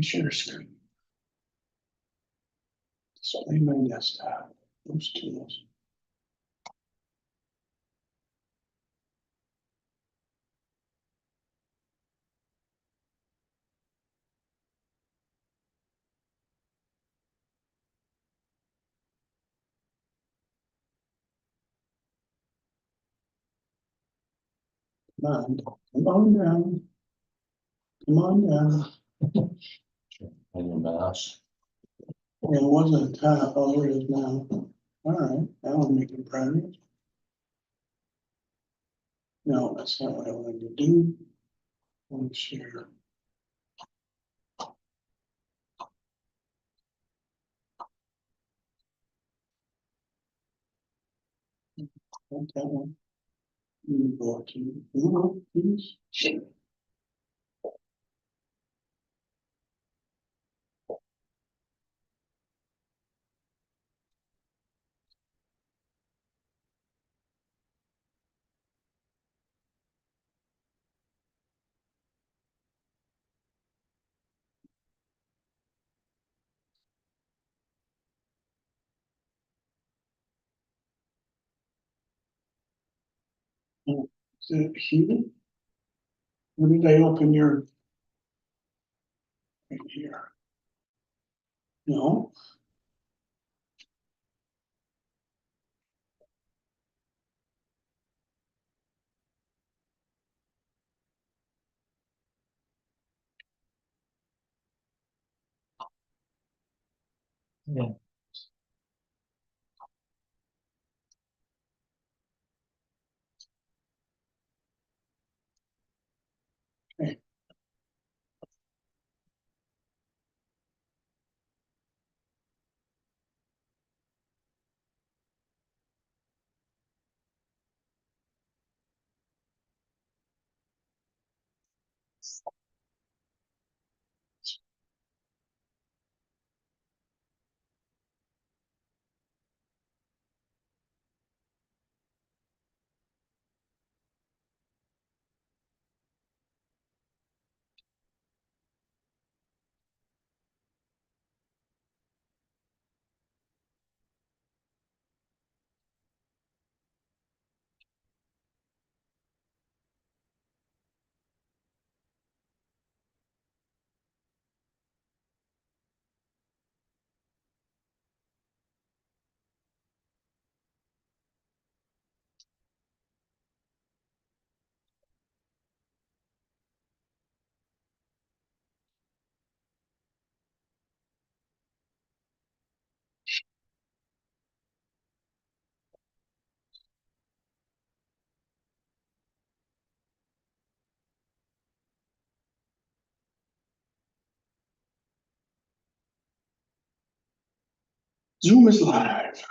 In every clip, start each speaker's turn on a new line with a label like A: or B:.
A: Share screen. So I my desktop, those tools. Come on down. Come on down.
B: On your mouse.
A: It wasn't a top, oh, it is now. All right, now I'm making progress. No, that's not what I wanted to do. I want to share. Okay. Go to Google, please. Is it here? When did I open your? Right here. No.
B: Yeah.
A: Okay. Zoom is live.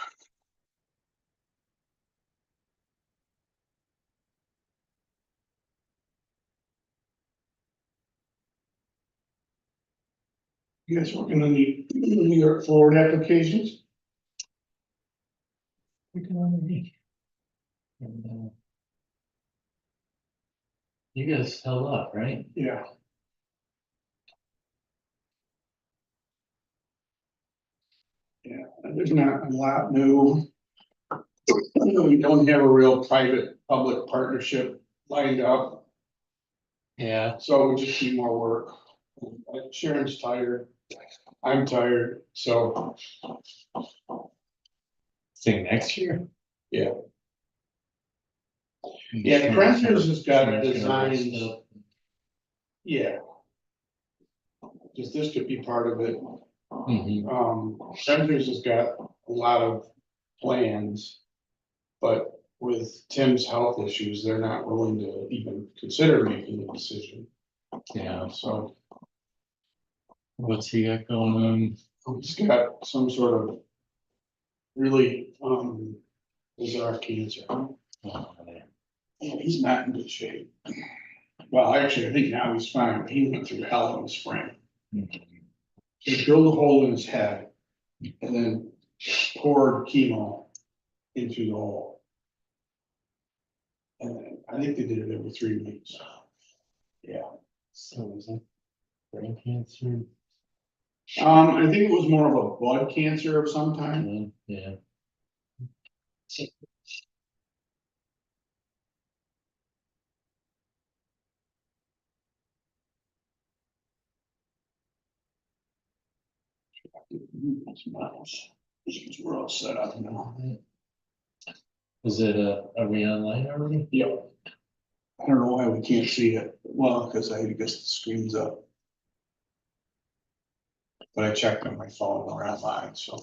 A: You guys working on the New York forward applications?
B: We can only. And, you guys held up, right?
A: Yeah. Yeah, there's not a lot new. We don't have a real private public partnership lined up,
B: Yeah.
A: so we just need more work. Sharon's tired, I'm tired, so
B: Sing next year?
A: yeah. Yeah, Prentice has got designs. Yeah. Cause this could be part of it.
B: Mhm.
A: Prentice has got a lot of plans. But with Tim's health issues, they're not willing to even consider making a decision,
B: Yeah,
A: so.
B: what's he got going on?
A: He's got some sort of really, bizarre cancer.
B: Oh,
A: Yeah, he's not in good shape. Well, actually, I think now he's fine, but he went through hell in the spring.
B: man.
A: They drilled a hole in his head and then poured chemo into the hole. And then I think they did it every 3 weeks. Yeah.
B: So is it brain cancer?
A: I think it was more of a blood cancer of some kind.
B: Yeah.
A: We're all set up now.
B: Is it, are we online already?
A: Yep. I don't know why we can't see it. Well, because I guess the screen's up. But I checked on my phone or online, so.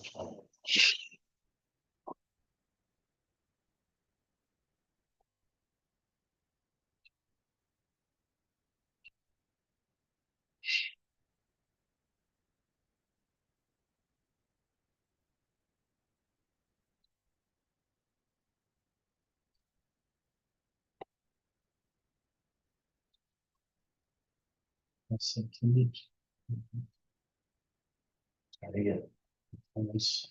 B: That's something. Try to get this.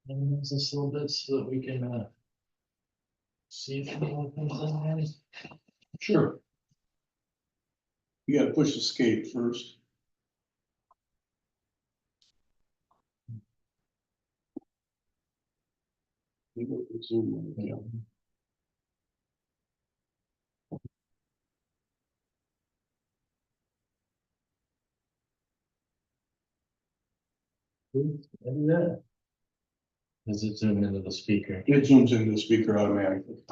B: And use this a little bit so that we can, see if anyone comes in there.
A: Sure. You gotta push escape first. You go to Zoom, yeah.
B: Yeah. Does it zoom into the speaker?
A: It zooms into the speaker automatically.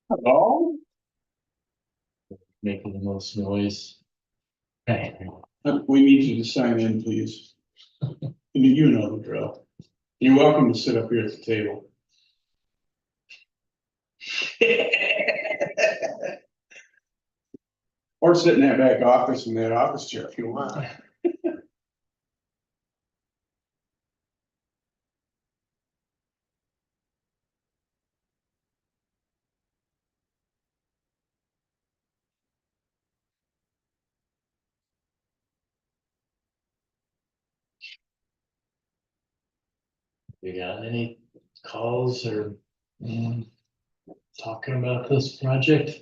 A: Hello?
B: Making the most noise. Hey.
A: We need you to sign in, please. You know the drill. You're welcome to sit up here at the table. Or sit in that back office in that office chair if you want.
B: You got any calls or talking about this project?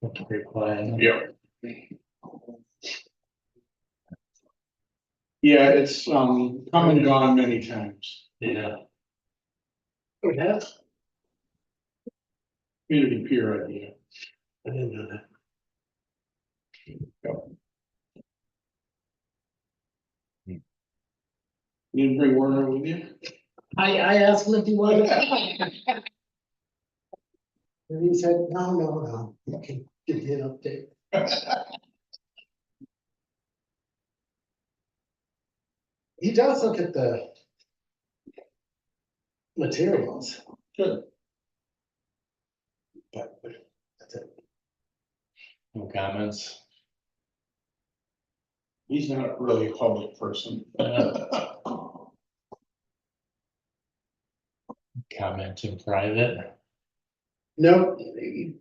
B: Very quiet.
A: Yep. Yeah, it's come and gone many times.
B: Yeah. Oh, yeah.
A: Community peer idea.
B: I didn't know that.
A: You didn't bring Werner with you?
C: I asked him if he wanted. And he said, no, you can give me an update. He does look at the materials.
A: Good.
C: But that's it.
B: No comments.
A: He's not really a public person.
B: Comment in private.
C: No, he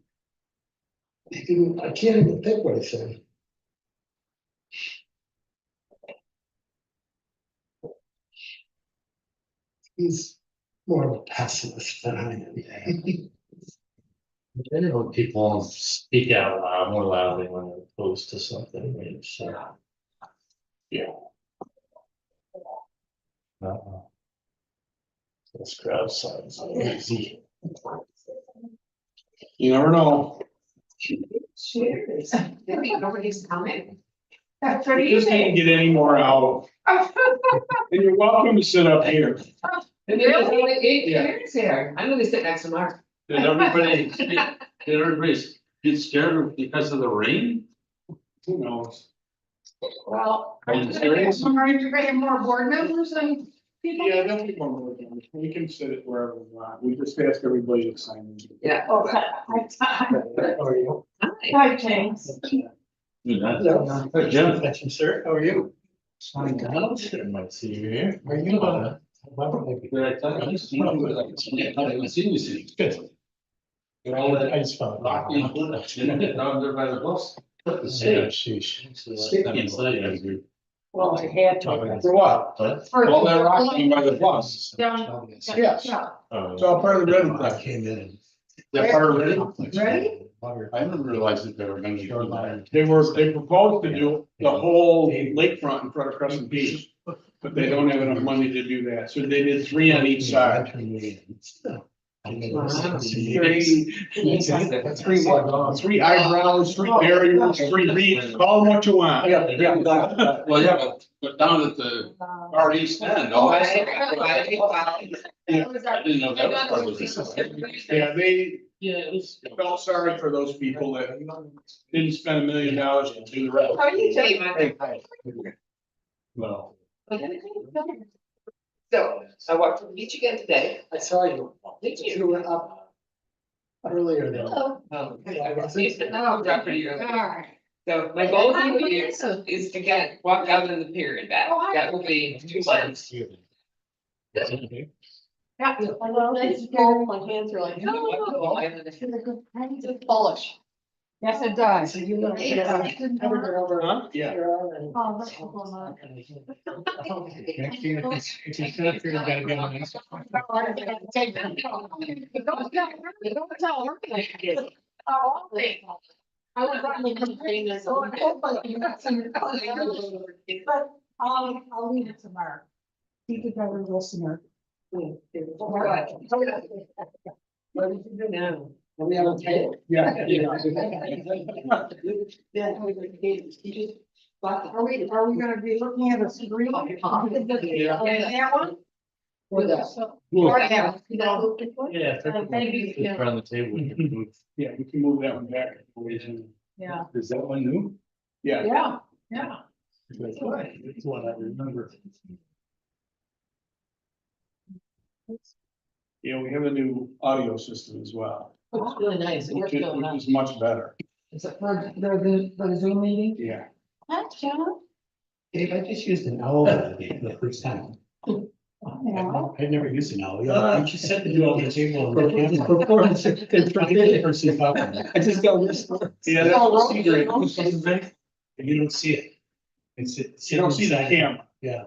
C: didn't, I can't even think what he said. He's more of a pessimist than I am.
B: I know people speak out loud more loudly when they're opposed to something, right? So. This crowd size easy.
A: You never know.
D: Cheers. Maybe nobody's coming. That's what
A: We
D: he
A: just can't
D: said.
A: get any more out. And you're welcome to sit up here.
D: And there's only eight
A: Yeah.
D: chairs here. I'm gonna sit next to Mark.
E: Did everybody get scared because of the rain?
A: Who knows?
D: Well.
E: Are you serious?
D: Are you gonna have more board members and people?
A: Yeah, don't be more. We can sit it wherever we want. We just ask everybody to sign in.
D: Yeah.
C: Okay. How are you?
D: Hi, James.
E: Hey, Jim.
B: Thank you, sir. How are you? I might see you here. Are you?
E: Did I tell you? I haven't seen you since.
B: Good. I just found.
E: Rocky and Buddha, down there by the bus.
B: Yeah, sheesh.
D: Well, I had to.
A: For what?
B: What?
A: All that rocking by the bus.
D: Down.
A: Yes.
D: Yeah.
A: It's all part of the rhythm.
B: I came in and.
A: That part of the rhythm.
D: Ready?
E: I didn't realize that they were gonna do that.
A: They proposed to do the whole lakefront in front of Crescent Beach, but they don't have enough money to do that, so they did 3 on each side. Three eyebrows, 3 barriers, 3 reeds, call them what you want.
E: Well, yeah, but down at the far east end, all that stuff. I didn't know that was part of this.
A: Yeah, they
B: Yeah, it was.
A: felt sorry for those people that didn't spend $1 million to do the rest.
D: How are you doing?
A: Well,
D: So, I walked to the beach again today.
C: I saw you.
D: Did you?
C: You were up earlier than.
D: Hello.
C: Oh,
D: Oh, Jeffrey, all right. So my goal for the year is to walk out in the pier and back. That will be 2 months. Yeah.
F: Well, that's cold, my hands are like. It's Polish.
D: Yes, it does.
C: So you know. Over.
A: huh? Yeah.
F: Oh, that's cool, huh?
B: Next year, if you sit up here, you gotta get on this.
F: Don't tell her. Oh, okay. I was running the thing as. But I'll leave it to Mark. He's a better listener.
D: What did you do now?
C: We have a table.
A: Yeah.
F: Are we gonna be looking at a screen? That one?
C: For that.
F: Or that?
B: Yeah.
F: Maybe, yeah.
B: Around the table.
A: Yeah, we can move that one back.
F: Yeah,
E: Is that one new?
A: Yeah,
F: yeah.
B: It's one I remember.
A: yeah, we have a new audio system as well,
F: It's really nice. It
A: which
F: works
A: is,
F: really
A: which
F: well.
A: is much better.
F: Is it for the Zoom meeting?
A: Yeah.
F: That's John.
B: Dave, I just used an owl the first time. I've never used an owl. Yeah, you just set the dual on the table.
C: I just got this.
A: Yeah, that's the secret.
B: You don't see it. It's.
A: You don't see the camera.
B: Yeah.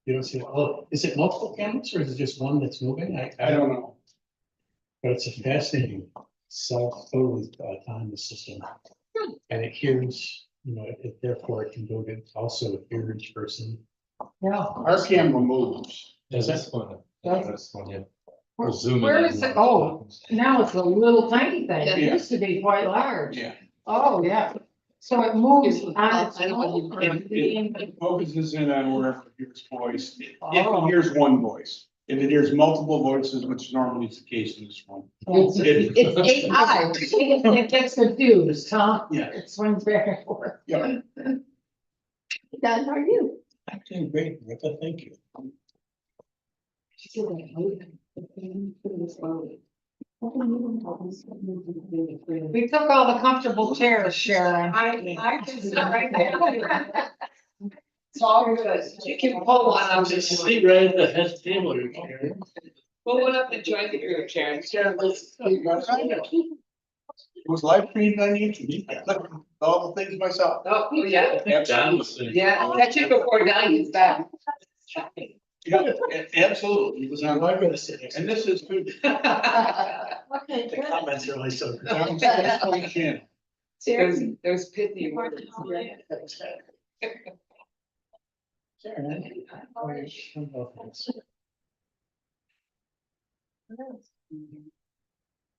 B: You don't see it. Oh, is it multiple cameras or is it just one that's moving?
A: I don't know.
B: But it's a fascinating self-totally autonomous system. And it hears, therefore it can go to also hear each person.
F: Yeah.
A: Our camera moves.
B: Does
E: That's
B: it?
E: one.
F: That's-
E: That's one, yeah. We'll zoom in
D: Where
E: on
D: is it?
E: one.
D: Oh. Now it's a little tiny thing. It
A: Yeah.
D: used to be quite large.
A: Yeah.
D: Oh, yeah. So it moves on its
F: I know what you-
D: own.
A: It focuses in on wherever it hears voice. If
D: Oh.
A: it hears one voice, if it hears multiple voices, which normally is the case in this one.
D: It's
A: It-
D: AI. It gets confused, huh?
A: Yeah.
D: It swings back and forth.
A: Yeah.
D: Done, how are you?
B: I'm doing great, Martha, thank you.
D: We took all the comfortable chairs, Sharon. I can sit right there. It's all good. You can pull one up.
B: Sit right at the head table.
D: Pull one up and join the group, Sharon.
A: It was live streamed on YouTube. I clicked all the things myself.
D: Oh, yeah.
E: John was saying.
D: Yeah, catch it before Don gets back.
A: Yeah, absolutely. It was on
B: I'm
A: live.
B: gonna sit next to
A: And this is food.
F: Okay,
B: the
F: good.
B: comments are like so.
A: John's channel.
D: Those pithy words.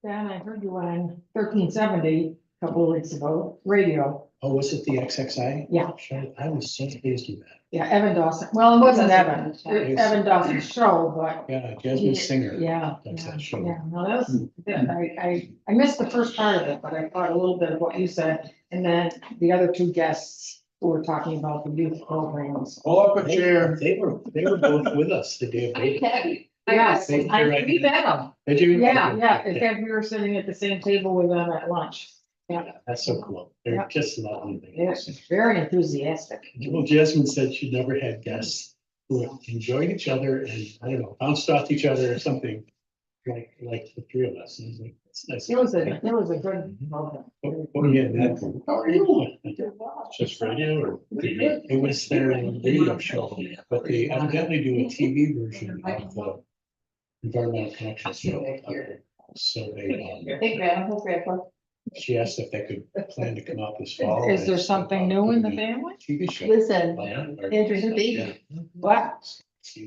D: Dan, I heard you on 1370 a couple of weeks ago, radio.
B: Oh, was it the XXI?
D: Yeah.
B: Sure, I was so pleased with that.
D: Yeah, Evan Dawson. Well, it wasn't Evan. It was Evan Dawson's show, but.
B: Yeah, Jasmine Singer.
D: Yeah,
B: That's
D: yeah,
B: that show.
D: yeah. No, that was, I missed the first part of it, but I caught a little bit of what you said. And then the other two guests who were talking about the youth programs.
A: Pull up a chair.
B: They were both with us the day of.
F: Okay.
D: Yes,
B: They-
D: I,
B: they're
D: we met them.
B: Did you?
D: Yeah, yeah. In fact, we were sitting at the same table with them at lunch. Yeah,
B: That's so cool. They're
D: Yeah.
B: just lovely.
D: yes, very enthusiastic.
B: Well, Jasmine said she never had guests who enjoyed each other and, I don't know, bounced off each other or something. Like the three of us. And I was like, that's nice.
D: It was a good program.
B: Oh, yeah, that. How are you? Just radio or? It was their radio show, but they evidently do a TV version of the environmental connection show. So they,
F: Hey, Grandma, Grandpa.
B: she asked if they could plan to come out this fall.
D: Is there something new in the family?
B: TV show.
F: Listen,
B: Yeah.
F: Andrew's a baby.
D: What?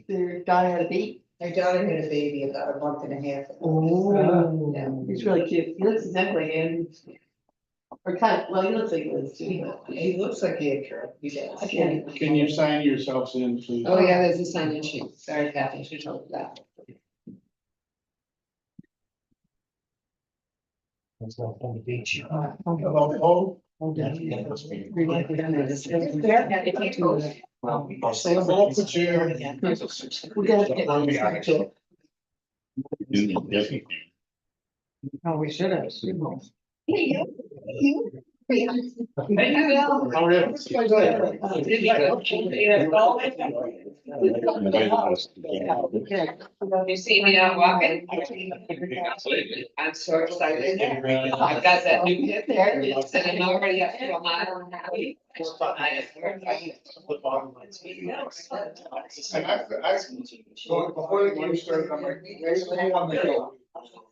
F: Their daughter had a baby.
C: My daughter had a baby about a month and a half ago.
D: Oh.
F: Yeah, he's really cute. He looks exactly Andrew. Or kind of, well, he looks like Liz too.
C: He looks like Andrew. He does.
A: Can you sign yourselves in, please?
F: Oh, yeah, there's a sign-in sheet. Sorry, Kathy, should told you that.
B: Let's go on the beach.
A: Hello,
D: Oh, yeah.
A: pull up a chair.
F: We gotta get one back to it.
D: Oh, we should have.
F: Hey, you.
A: How are you?
F: You see me out walking? I'm so excited. I've got that new kid there, and I'm already up to a mile and a half.
A: And before the game started, I'm like, raise the hand on the hill.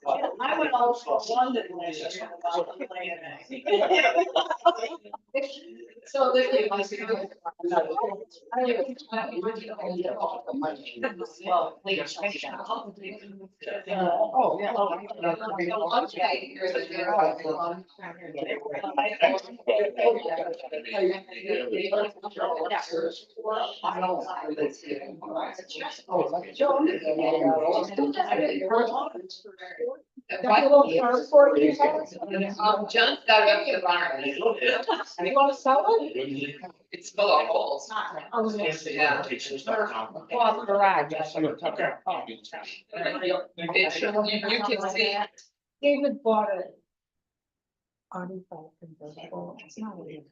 F: I went all to London last year. So literally, my. Well, later.
D: Oh, yeah.
F: Okay, here's a. John's got it up to the barn.
D: You want to sell it?
F: It's full of holes. Yeah.
D: Well, the garage.
F: You can see.
D: David bought it. It's not really.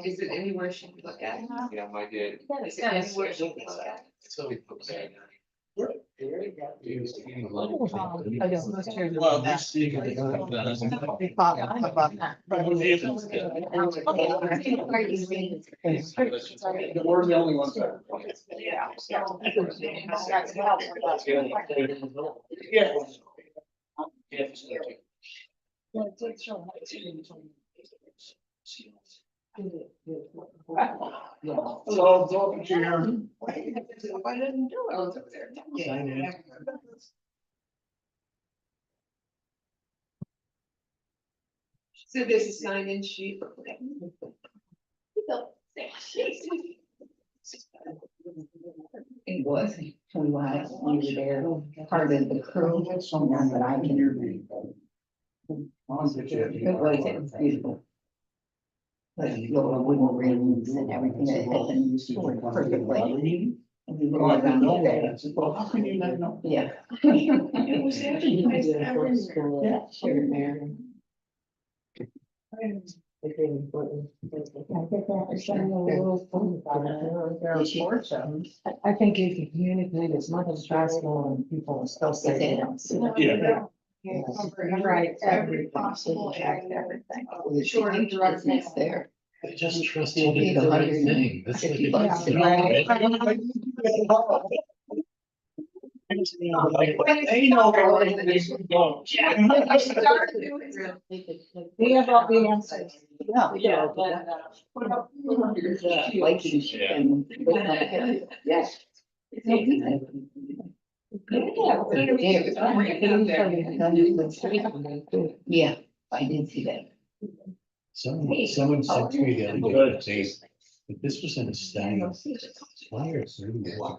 F: Is it anywhere she could look at?
E: Yeah, my dad.
F: Is it anywhere she could look at?
E: Well, this.
A: We're the only ones that.
D: Yeah.
A: Hello, pull up a chair.
F: Why didn't do it? Oh, it's over there.
B: Sign in.
F: So there's a sign-in sheet.
G: It was 21 when we were there, part of the crew, but I can. It was beautiful. But you know, we were rings and everything that had been stored perfectly. And we were all around there.
A: Well, how can you not know?
G: Yeah.
F: It was actually nice.
G: Yeah, sure, Mary.
D: I think if you communicate as much as possible and people will still say yes.
A: Yeah.
D: Right, every possible check, everything.
F: Short interruptions
G: there.
B: I just trust you to do the right thing. That's like.
G: $50.
A: They know where everything's going.
D: We have all the answers.
G: Yeah.
D: Yeah.
G: Like you should, and- Yes. No reason. Yeah, I did see that.
B: Someone said to me the other day, that this was in a study, 20 or 30 years ago,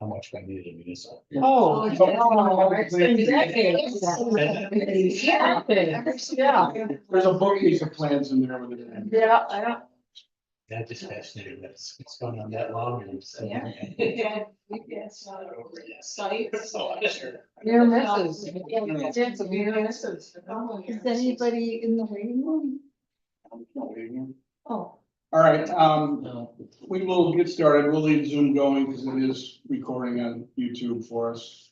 B: how much I needed a municipal.
D: Oh. It's been decades. Yeah. Yeah.
A: There's a bookcase of plans in there with it.
D: Yeah.
B: That just fascinated me. It's gone on that long. And it's,
D: Near misses. Did some near misses.
H: Is anybody in the waiting room? Oh,
A: All right, we will get started. We'll leave Zoom going because it is recording on YouTube for us.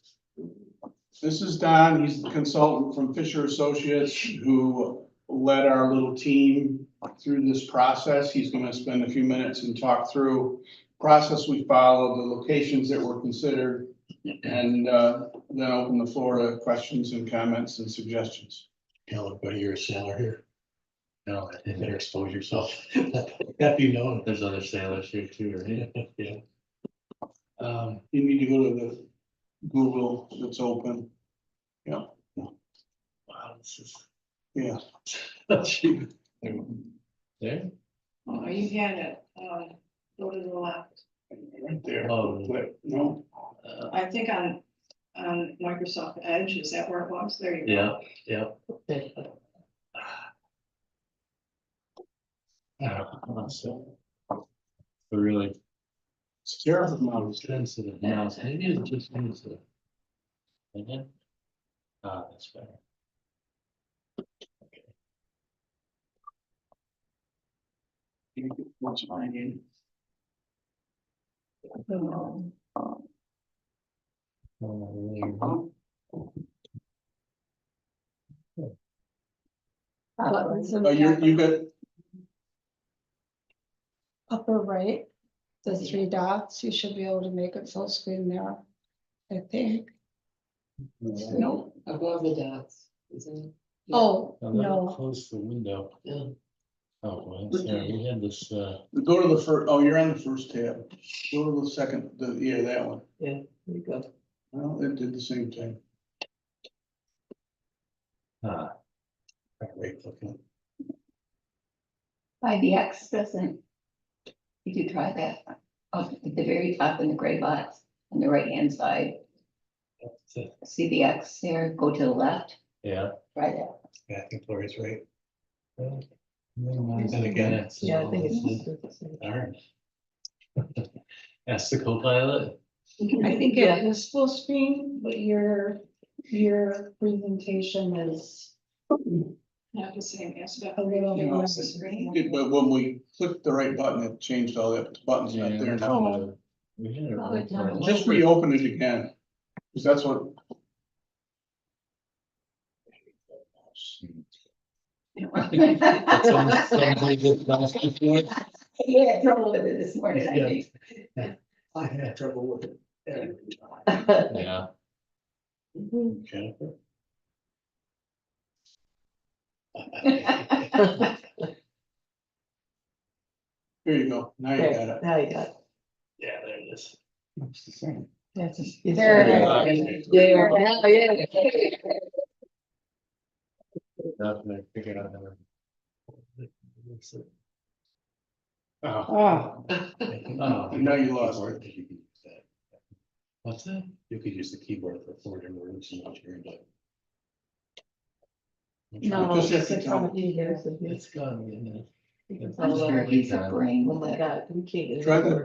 A: This is Don. He's the consultant from Fisher Associates who led our little team through this process. He's going to spend a few minutes and talk through process we followed, the locations that were considered, and then open the floor to questions and comments and suggestions.
B: tell everybody you're a sailor here. No, you better expose yourself. That be known. There's other sailors here too, right? Yeah.
A: You need to go to the Google that's open. Yeah,
B: Wow, this is.
A: yeah.
B: There?
I: Oh, you had it, go to the left.
A: Right there.
B: Oh.
A: Click. No,
I: I think on Microsoft Edge, is that where it was? There you go.
B: Yeah, yeah. Really
A: it's terrible.
B: sensitive mouse. Maybe it's just sensitive. Okay. Ah, that's better.
A: What's fine. You got,
H: upper right, the three dots, you should be able to make it full screen there, I think.
G: No, above the dots, isn't it?
H: Oh,
B: I'm gonna
H: no,
B: close the window.
G: Yeah.
B: Oh, well, sorry, we had this,
A: go to the first, oh, you're on the first tab. Go to the second, yeah, that one.
G: Yeah, there you go.
A: Well, it did the same thing.
B: right, looking.
G: IDX doesn't. You could try that. Oh, at the very top in the gray box on the right hand side,
B: That's it.
G: see the X there, go to the left,
B: Yeah,
G: try that.
B: yeah, I think Lori's right. Well, and again, it's.
G: Yeah, I think it's.
B: Darn. Ask the co-pilot.
H: I think it is full screen, but your presentation is
I: Not the same aspect.
H: a little bit
A: No,
H: more.
A: But when we clicked the right button, it changed all that. The button's not there now.
B: We had it
G: Oh,
B: right
G: it's not.
B: there.
A: Just reopen it again. Because that's what,
B: Somebody did last before.
G: He had trouble with it this morning, I think.
C: I had trouble with it every time.
B: Yeah. Jennifer.
A: here you go. Now you got it.
G: Now you got it.
B: Yeah, there it is.
G: It's the same.
H: There it is.
B: Definitely figured out how to- Oh.
H: Oh,
B: Oh,
A: Now you lost
B: keyboard, you can use that. What's that? You could use the keyboard for forwarding words and what you're doing.
H: no.
A: Just have to
H: it's
A: tell
H: on the keyboard.
B: It's gone, isn't it?
G: I'm sure he's a brain with that.
A: Try the,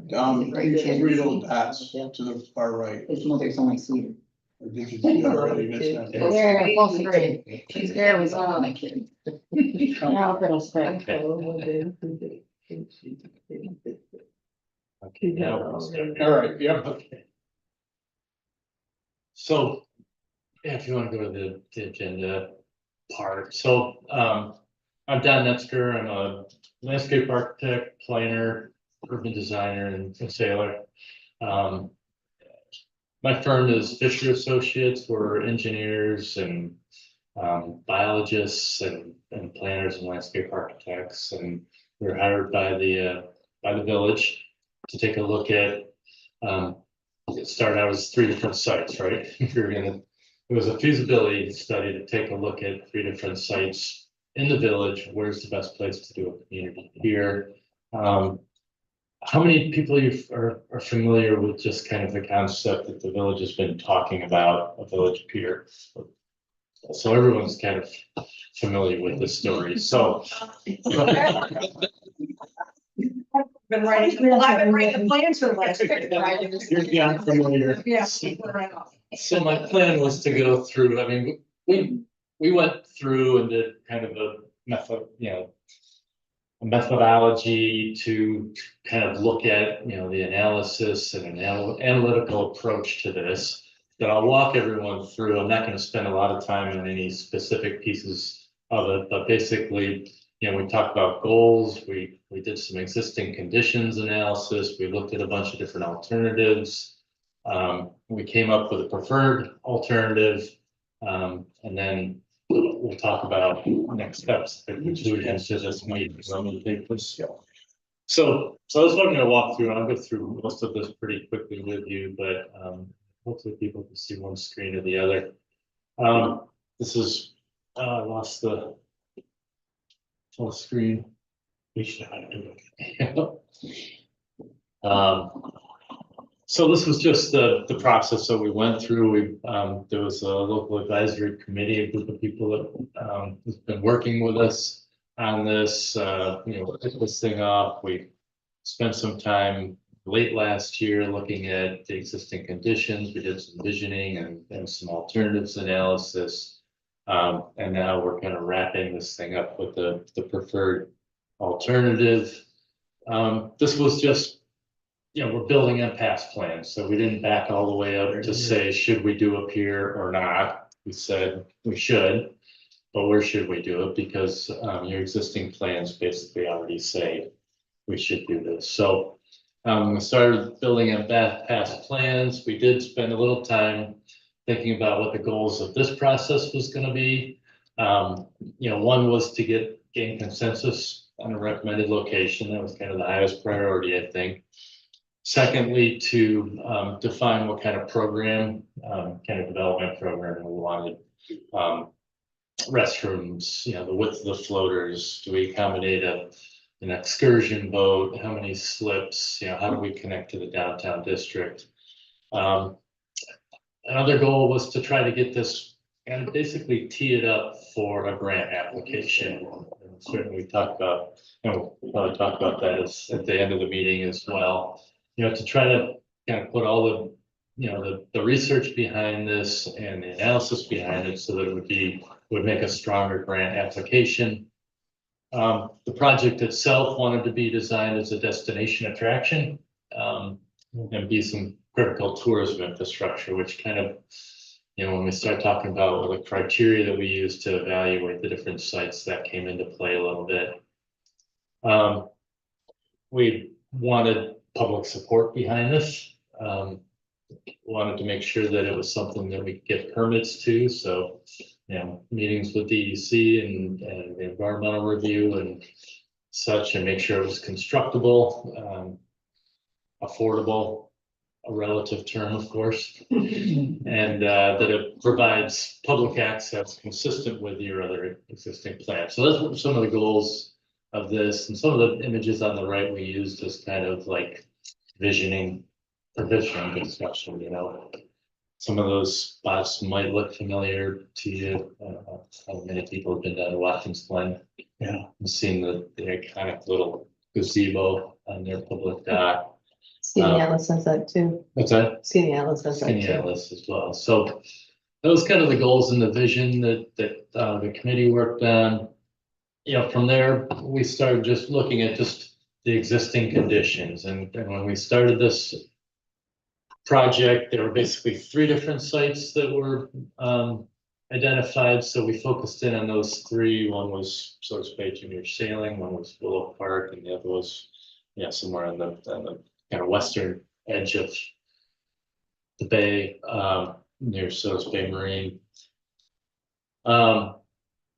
A: three little dots to the far right.
G: His mother's only sweeter.
A: Or did you do that already? That's not-
H: There, full screen. There we
G: Oh,
H: go.
G: my kid.
H: Now it'll stay.
B: Okay, now we'll start.
A: All right, yep.
B: Okay. So, yeah, if you want to go to the agenda part, so, I'm Don Metzger, I'm a landscape architect, planner, urban designer and sailor. My firm is Fisher Associates. We're engineers and biologists and planners and landscape architects, and we were hired by the village to take a look at. It started out as 3 different sites, right? It was a feasibility study to take a look at 3 different sites in the village. Where's the best place to do a community pier? How many people are familiar with just kind of the concept that the village has been talking about, a village pier? So everyone's kind of familiar with this story, so.
I: Been writing, well, I've been writing the plans for the last.
B: You're unfamiliar.
I: Yeah.
B: So my plan was to go through, I mean, we went through and did kind of a method, a methodology to kind of look at, the analysis and an analytical approach to this. That I'll walk everyone through. I'm not going to spend a lot of time on any specific pieces of it, but basically, we talked about goals. We did some existing conditions analysis. We looked at a bunch of different alternatives. We came up with a preferred alternative, and then we'll talk about next steps and conclusions to this meeting. So I'm going to take this. So that's what I'm going to walk through. I'll go through most of this pretty quickly with you, but hopefully people can see one screen or the other. This is, I lost the full screen. We should have to do it. So this was just the process that we went through. There was a local advisory committee, a group of people that has been working with us on this, pick this thing up. We spent some time late last year looking at the existing conditions. We did some visioning and some alternatives analysis. And now we're kind of wrapping this thing up with the preferred alternative. This was just, we're building on past plans, so we didn't back all the way up to say, should we do a pier or not? We said we should, but where should we do it? Because your existing plans basically already say we should do this. So we started building on past plans. We did spend a little time thinking about what the goals of this process was going to be. One was to gain consensus on a recommended location. That was kind of the highest priority, I think. Secondly, to define what kind of program, kind of development program we wanted. Restrooms, the width of the floaters, do we accommodate an excursion boat, how many slips, how do we connect to the downtown district? Another goal was to try to get this and basically tee it up for a grant application. And certainly we talked about, we'll probably talk about that at the end of the meeting as well. To try to kind of put all the research behind this and the analysis behind it so that it would make a stronger grant application. The project itself wanted to be designed as a destination attraction and be some critical tourism infrastructure, which kind of, when we start talking about the criteria that we use to evaluate the different sites, that came into play a little bit. We wanted public support behind this. Wanted to make sure that it was something that we could get permits to. So, meetings with DEC and the environmental review and such, and make sure it was constructible, affordable, a relative term, of course, and that it provides public access consistent with your other existing plans. So those were some of the goals of this, and some of the images on the right we used as kind of like visioning discussion. Some of those spots might look familiar to you. How many people have been down to Watkins Glen?
C: Yeah.
B: And seen the iconic little gazebo on their public dock.
G: Skinny Alice says that too.
B: What's that?
G: Skinny Alice says that
B: Skinny
G: too.
B: Alice as well. So that was kind of the goals and the vision that the committee worked on. From there, we started just looking at just the existing conditions. And when we started this project, there were basically 3 different sites that were identified. So we focused in on those 3. One was Source Bay Junior Sailing, one was Willow Park, and the other was somewhere on the kind of western edge of the bay, near Sills Bay Marine.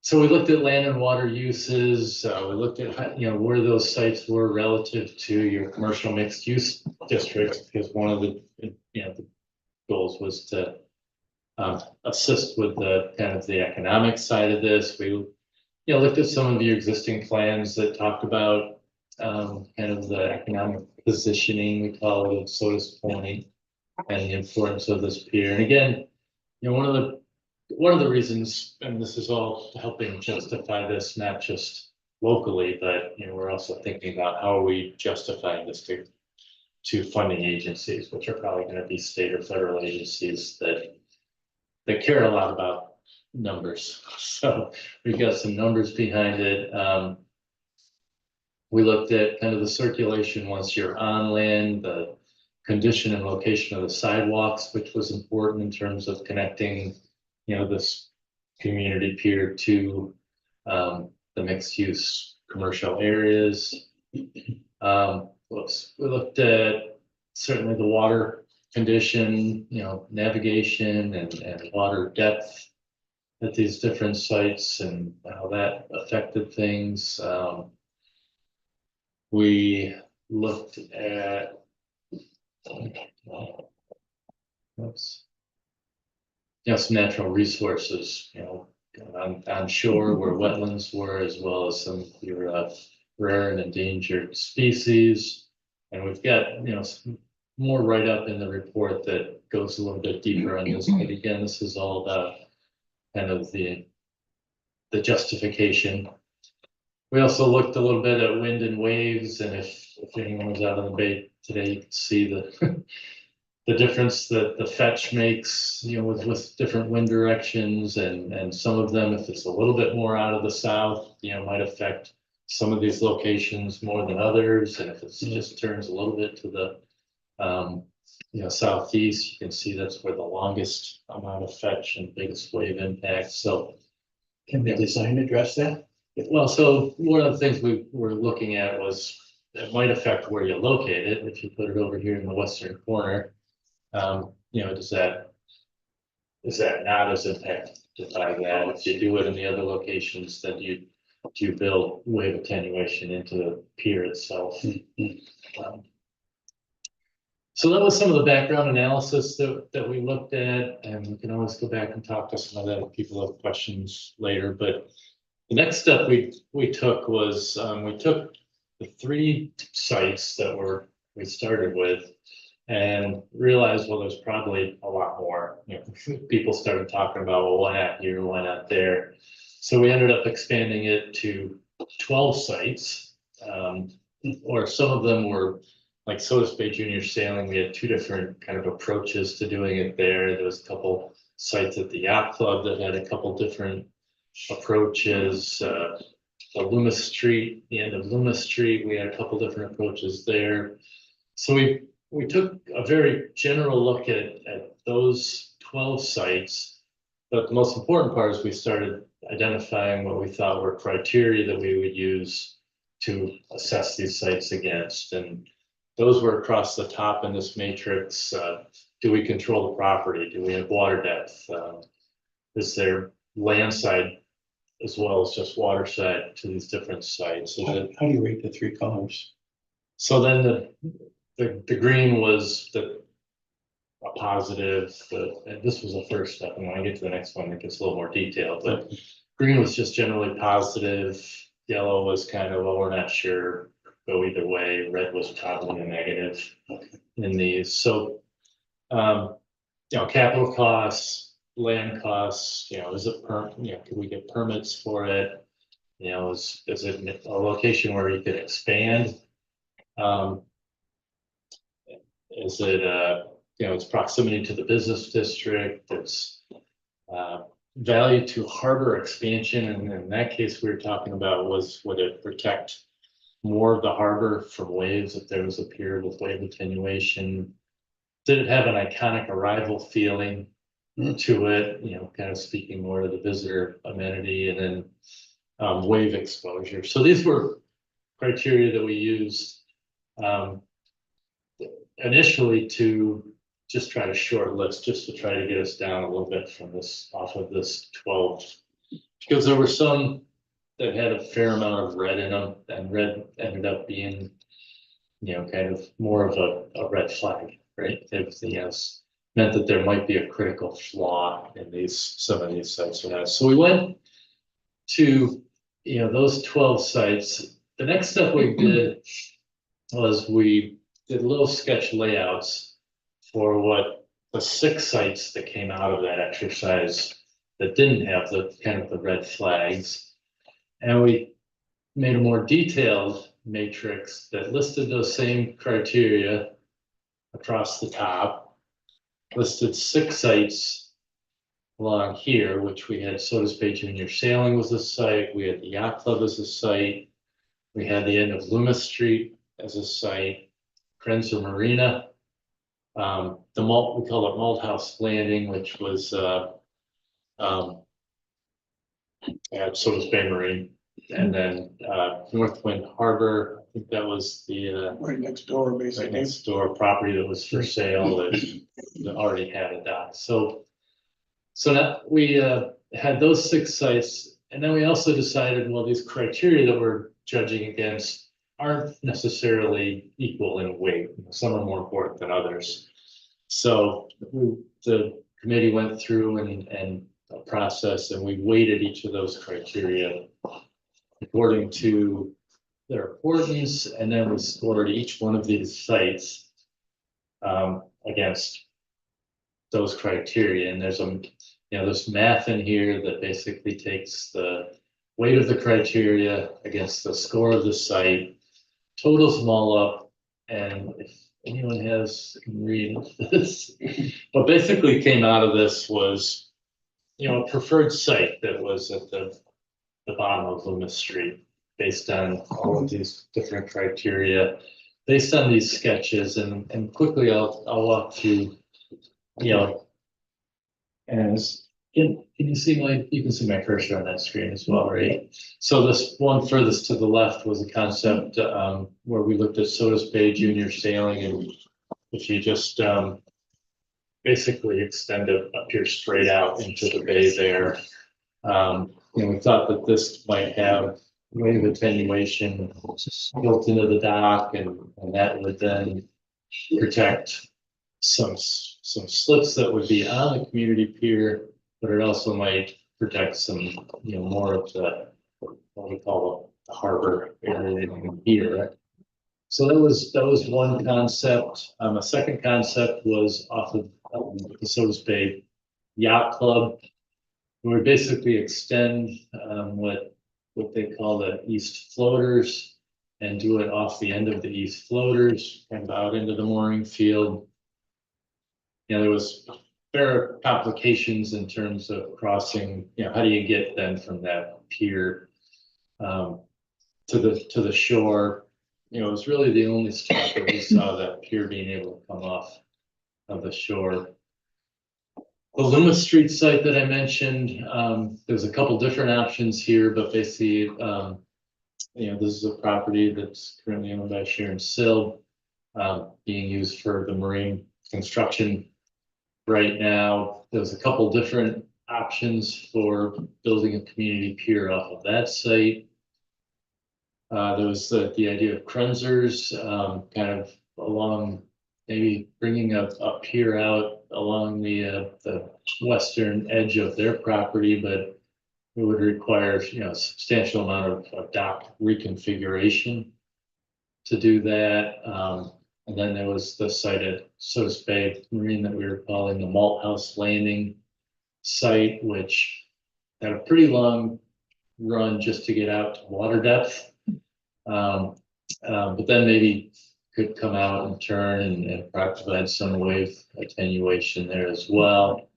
B: So we looked at land and water uses, we looked at, where those sites were relative to your commercial mixed use districts, because one of the, the goals was to assist with the kind of the economic side of this. We, looked at some of your existing plans that talked about kind of the economic positioning, we call it, of Sodas Point, and the importance of this pier. And again, one of the reasons, and this is all helping justify this, not just locally, but we're also thinking about how are we justifying this to funding agencies, which are probably going to be state or federal agencies that care a lot about numbers. So we've got some numbers behind it. We looked at kind of the circulation once you're on land, the condition and location of the sidewalks, which was important in terms of connecting, this community pier to the mixed use commercial areas. We looked at certainly the water condition, navigation and water depth at these different sites and how that affected things. We looked at some natural resources, on shore where wetlands were, as well as some of your rare and endangered species. And we've got, some more write up in the report that goes a little bit deeper on this. But again, this is all about kind of the justification. We also looked a little bit at wind and waves, and if anyone was out on the bay today, you could see the the difference that the fetch makes, with different wind directions, and some of them, if it's a little bit more out of the south, might affect some of these locations more than others. And if it just turns a little bit to the southeast, you can see that's where the longest amount of fetch and biggest wave impact. So
C: Can the design address that?
B: well, so one of the things we were looking at was it might affect where you locate it. If you put it over here in the western corner, is that not as impacted by that? If you do it in the other locations, then do you build wave attenuation into the pier itself? So that was some of the background analysis that we looked at, and we can always go back and talk to some of that if people have questions later. But the next step we took was we took the 3 sites that we started with and realized, well, there's probably a lot more. People started talking about, well, why not here, why not there? So we ended up expanding it to 12 sites, or some of them were like Sodas Bay Junior Sailing. We had 2 different kind of approaches to doing it there. There was a couple sites at the yacht club that had a couple different approaches. The Loomis Street, the end of Loomis Street, we had a couple different approaches there. So we took a very general look at those 12 sites, but the most important part is we started identifying what we thought were criteria that we would use to assess these sites against. And those were across the top in this matrix. Do we control the property? Do we have water depth? Is there land side as well as just water side to these different sites?
C: How do you rate the 3 colors?
B: So then the green was a positive, and this was the first step. And when I get to the next one, it gets a little more detailed, but green was just generally positive. Yellow was kind of, well, we're not sure, go either way. Red was probably a negative in these. So, capital costs, land costs, is it can we get permits for it? Is it a location where you could expand? Is it, its proximity to the business district, its value to harbor expansion, and in that case, we were talking about would it protect more of the harbor from waves if there was a pier with wave attenuation? Did it have an iconic arrival feeling to it, kind of speaking more to the visitor amenity, and then wave exposure. So these were criteria that we used initially to just try to short list, just to try to get us down a little bit from this, off of this 12. Because there were some that had a fair amount of red in them, and red ended up being, kind of more of a red flag, right? Everything else meant that there might be a critical flaw in some of these sites. So we went to, those 12 sites. The next step we did was we did little sketch layouts for what the 6 sites that came out of that exercise that didn't have the kind of the red flags. And we made a more detailed matrix that listed those same criteria across the top, listed 6 sites along here, which we had Sodas Bay Junior Sailing was a site, we had the Yacht Club as a site, we had the end of Loomis Street as a site, Krenzer Marina, we call it Malt House Landing, which was at Sodas Bay Marine, and then Northwind Harbor, I think that was the
A: Right next door,
B: right
A: basically.
B: next door property that was for sale that already had a dock. So now we had those 6 sites, and then we also decided, well, these criteria that we're judging against aren't necessarily equal in weight. Some are more important than others. So the committee went through and a process, and we weighted each of those criteria according to their importance, and then we scored each one of these sites against those criteria. And there's math in here that basically takes the weight of the criteria against the score of the site, totals them all up, and if anyone can read this, what basically came out of this was, a preferred site that was at the bottom of Loomis Street, based on all of these different criteria, based on these sketches, and quickly I'll walk through, and you can see my cursor on that screen as well, right? So this one furthest to the left was a concept where we looked at Sodas Bay Junior Sailing, and if you just basically extend a pier straight out into the bay there. We thought that this might have wave attenuation built into the dock, and that would then protect some slips that would be on the community pier, but it also might protect some, more of the, what we call the harbor area here. So that was one concept. A second concept was off of the Sodas Bay Yacht Club, where we basically extend what they call the east floaters and do it off the end of the east floaters and out into the mooring field. There was fair complications in terms of crossing. How do you get then from that pier to the shore? It was really the only spot that we saw that pier being able to come off of the shore. The Loomis Street site that I mentioned, there's a couple different options here, but basically, this is a property that's currently owned by Sharon Sill, being used for the marine construction right now. There's a couple different options for building a community pier off of that site. There was the idea of Krenzers, kind of along, maybe bringing a pier out along the western edge of their property, but it would require, a substantial amount of dock reconfiguration to do that. And then there was the site at Sodas Bay Marine that we were calling the Malt House Landing site, which had a pretty long run just to get out to water depth. But then maybe could come out and turn and provide some wave attenuation there as well.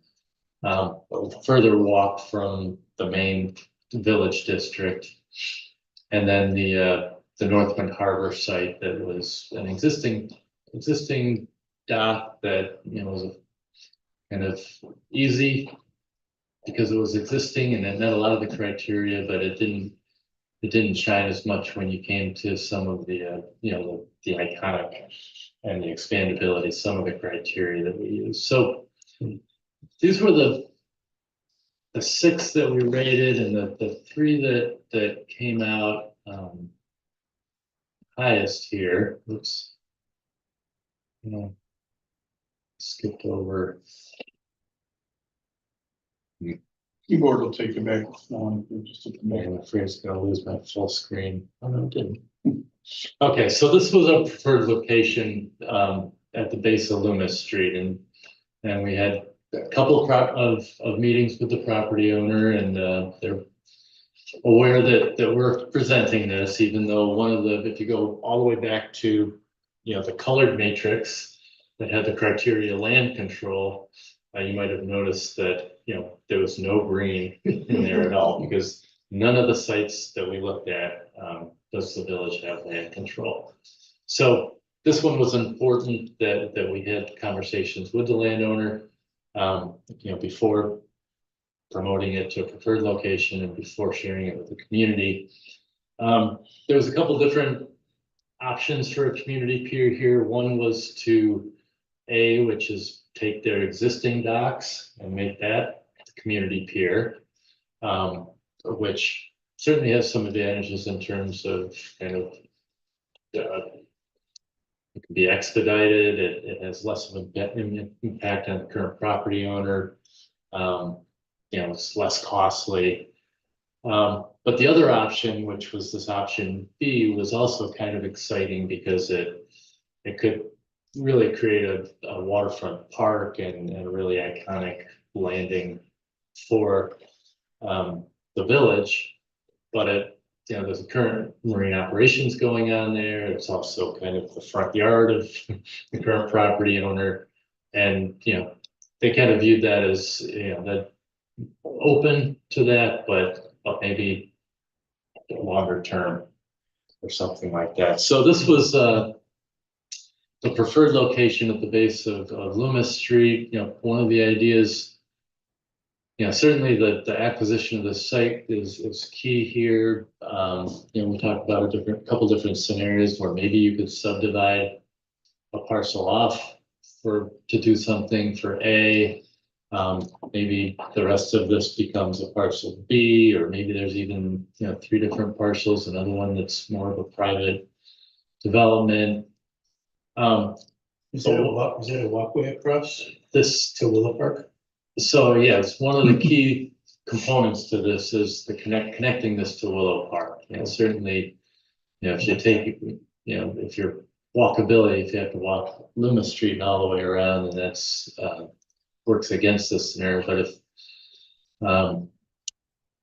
B: Further walk from the main village district, and then the Northwind Harbor site that was an existing dock that was a kind of easy because it was existing and it met a lot of the criteria, but it didn't it didn't shine as much when you came to some of the, you know, the iconic and the expandability, some of the criteria that we use. So these were the 6 that we rated, and the 3 that came out highest here. Oops. Skipped over.
A: Keyboard will take you back. Just a
B: Man,
A: minute.
B: I'm afraid it's gonna lose my full screen. Oh, no, it didn't. Okay, so this was a preferred location at the base of Loomis Street, and we had a couple of meetings with the property owner, and they're aware that we're presenting this, even though one of the, if you go all the way back to, you know, the colored matrix that had the criteria land control, you might have noticed that, you know, there was no green in there at all, because none of the sites that we looked at, does the village have land control. So this one was important that we had conversations with the landowner, you know, before promoting it to a preferred location and before sharing it with the community. There was a couple different options for a community pier here. One was to which is take their existing docks and make that the community pier, which certainly has some advantages in terms of kind of it can be expedited. It has less of an impact on the current property owner. You know, it's less costly. But the other option, which was this option B, was also kind of exciting because it could really create a waterfront park and a really iconic landing for the village. But you know, there's a current marine operations going on there. It's also kind of the front yard of the current property owner. And, you know, they kind of viewed that as, you know, that open to that, but maybe longer term or something like that. So this was the preferred location at the base of Loomis Street. You know, one of the ideas, you know, certainly the acquisition of the site is key here. You know, we talked about a couple different scenarios where maybe you could subdivide a parcel off to do something for A. Maybe the rest of this becomes a parcel B, or maybe there's even, you know, 3 different parcels, another one that's more of a private development. Is that a walkway across this to Willow Park? So yes, one of the key components to this is the connecting this to Willow Park. And certainly, you know, if you take, you know, if you're walkability, if you have to walk Loomis Street and all the way around, then that's works against this scenario. But if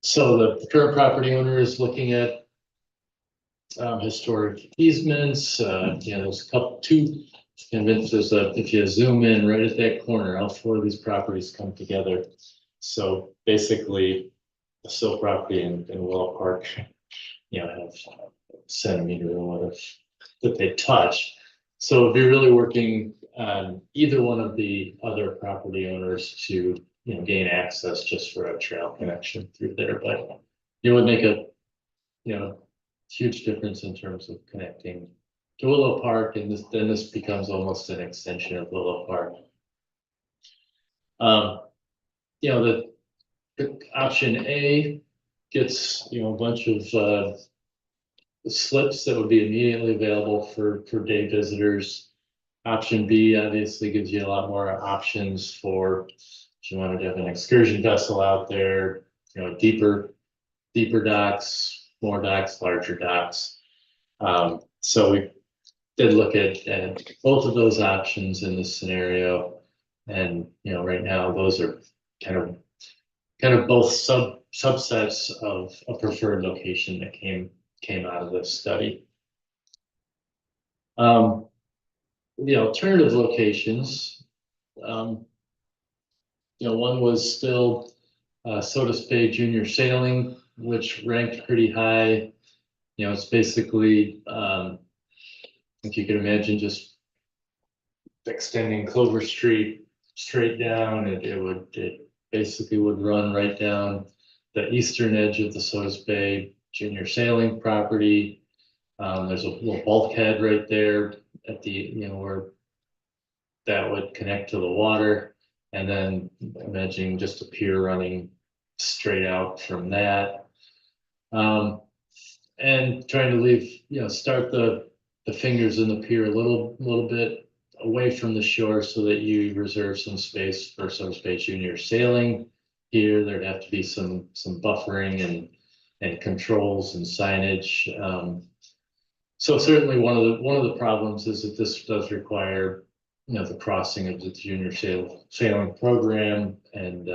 B: so the current property owner is looking at historic easements. You know, there's two convinced if you zoom in right at that corner, all 4 of these properties come together. So basically, the Sill property and Willow Park, you know, have a centimeter or whatever that they touch. So it'd be really working on either one of the other property owners to, you know, gain access just for a trail connection through there. But it would make a, you know, huge difference in terms of connecting to Willow Park, and then this becomes almost an extension of Willow Park. You know, the option A gets, you know, a bunch of slips that would be immediately available for day visitors. Option B obviously gives you a lot more options for if you wanted to have an excursion vessel out there, you know, deeper docks, more docks, larger docks. So we did look at both of those options in this scenario, and you know, right now those are kind of both subsets of a preferred location that came out of this study. The alternative locations, you know, one was still Sodas Bay Junior Sailing, which ranked pretty high. You know, it's basically, if you can imagine, just extending Clover Street straight down, it basically would run right down the eastern edge of the Sodas Bay junior sailing property. There's a little bulkhead right there at the, where that would connect to the water. And then imagining just a pier running straight out from that. And trying to leave, start the fingers in the pier a little bit away from the shore so that you reserve some space for some space junior sailing. Here, there'd have to be some buffering and controls and signage. So certainly one of the problems is that this does require, the crossing of the junior sailing program and,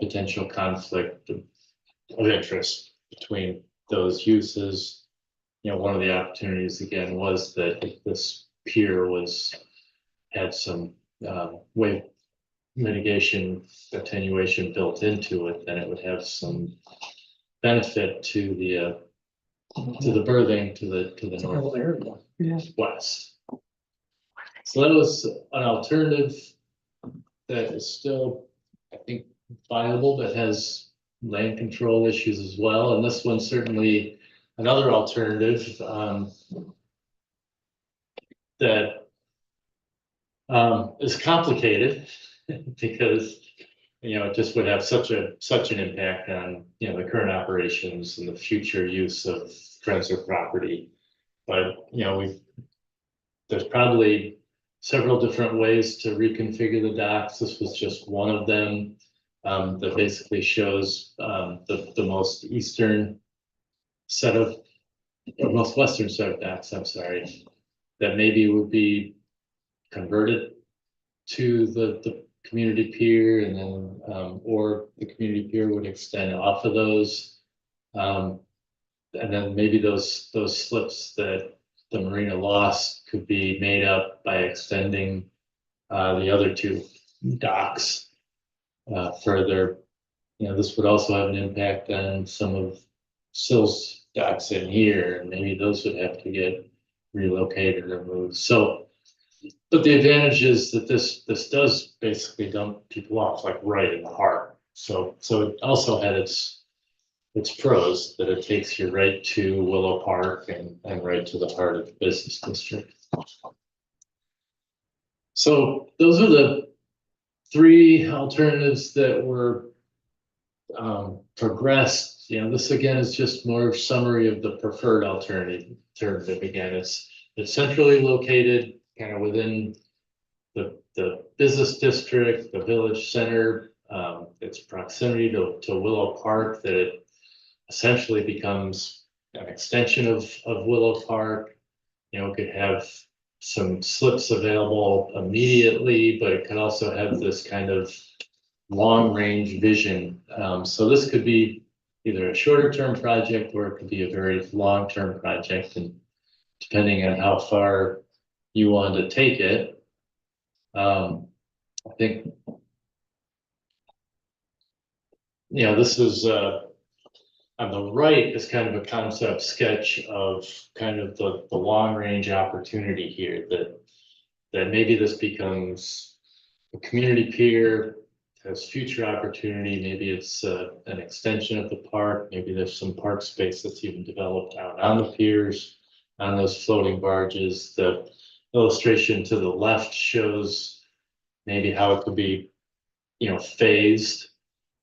B: potential conflict of interest between those uses. One of the opportunities again was that if this pier had some wave mitigation attenuation built into it, then it would have some benefit to the berthing to the northwest. So that was an alternative that is still, I think, viable, but has land control issues as well. And this one's certainly another alternative that is complicated because it just would have such an impact on the current operations and the future use of Drenser property. But there's probably several different ways to reconfigure the docks. This was just one of them that basically shows the most eastern set of, or most western set of docks, I'm sorry, that maybe would be converted to the community pier, and then or the community pier would extend off of those. And then maybe those slips that the marina lost could be made up by extending the other two docks further. This would also have an impact on some of Sil's docks in here, and maybe those would have to get relocated or moved. So, but the advantage is that this does basically dump people off like right in the heart. So it also had its pros that it takes you right to Willow Park and right to the heart of the business district. So those are the three alternatives that were progressed. This again is just more summary of the preferred alternative. Again, it's centrally located, kind of within the business district, the village center. Its proximity to Willow Park, that it essentially becomes an extension of Willow Park. It could have some slips available immediately, but it could also have this kind of long-range vision. So this could be either a shorter-term project or it could be a very long-term project, and depending on how far you want to take it, I think, this is on the right is kind of a concept sketch of kind of the long-range opportunity here, that maybe this becomes a community pier, has future opportunity. Maybe it's an extension of the park. Maybe there's some park space that's even developed out on the piers, on those floating barges. The illustration to the left shows maybe how it could be, phased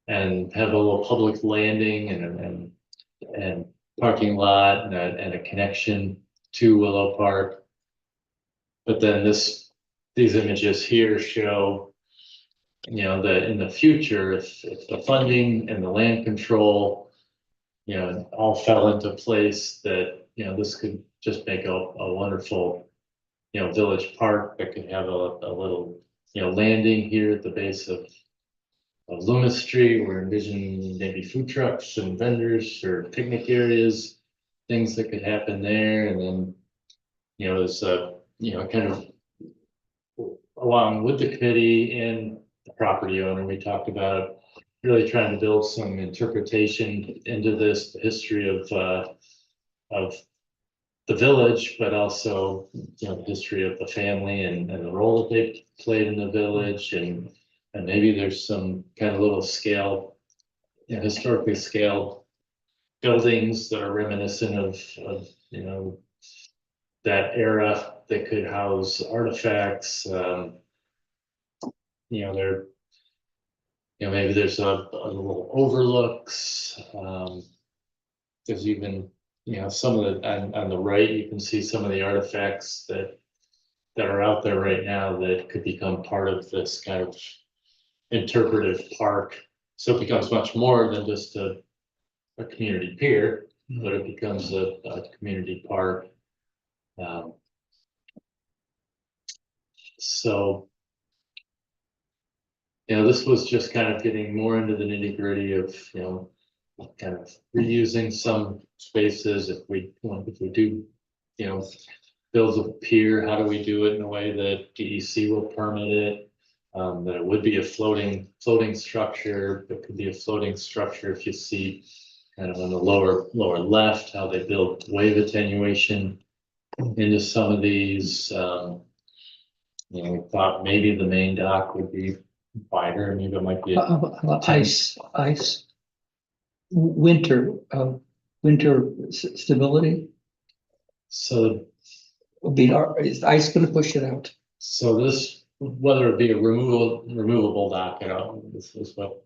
B: and have a little public landing and parking lot and a connection to Willow Park. But then these images here show, that in the future, if the funding and the land control, all fell into place, that, this could just make a wonderful, village park that could have a little, landing here at the base of Loomis Street. We're envisioning maybe food trucks and vendors or picnic areas, things that could happen there. And then, there's kind of along with the committee and the property owner, we talked about really trying to build some interpretation into this, the history of the village, but also, the history of the family and the role that they played in the village, and maybe there's some kind of little scale, historically scaled buildings that are reminiscent of, that era that could house artifacts, there, maybe there's a little overlooks, there's even, some of the, on the right, you can see some of the artifacts that are out there right now that could become part of this kind of interpretive park. So it becomes much more than just a community pier, but it becomes a community park. So, this was just kind of getting more into the nitty gritty of, kind of reusing some spaces. If we do, build a pier, how do we do it in a way that DEC will permit it? That it would be a floating structure, but could be a floating structure if you see kind of on the lower left, how they build wave attenuation into some of these. We thought maybe the main dock would be wider, maybe it might be.
C: Ice. Winter stability.
B: So,
C: Is ice gonna push it out?
B: so this, whether it be a removable dock, this is what.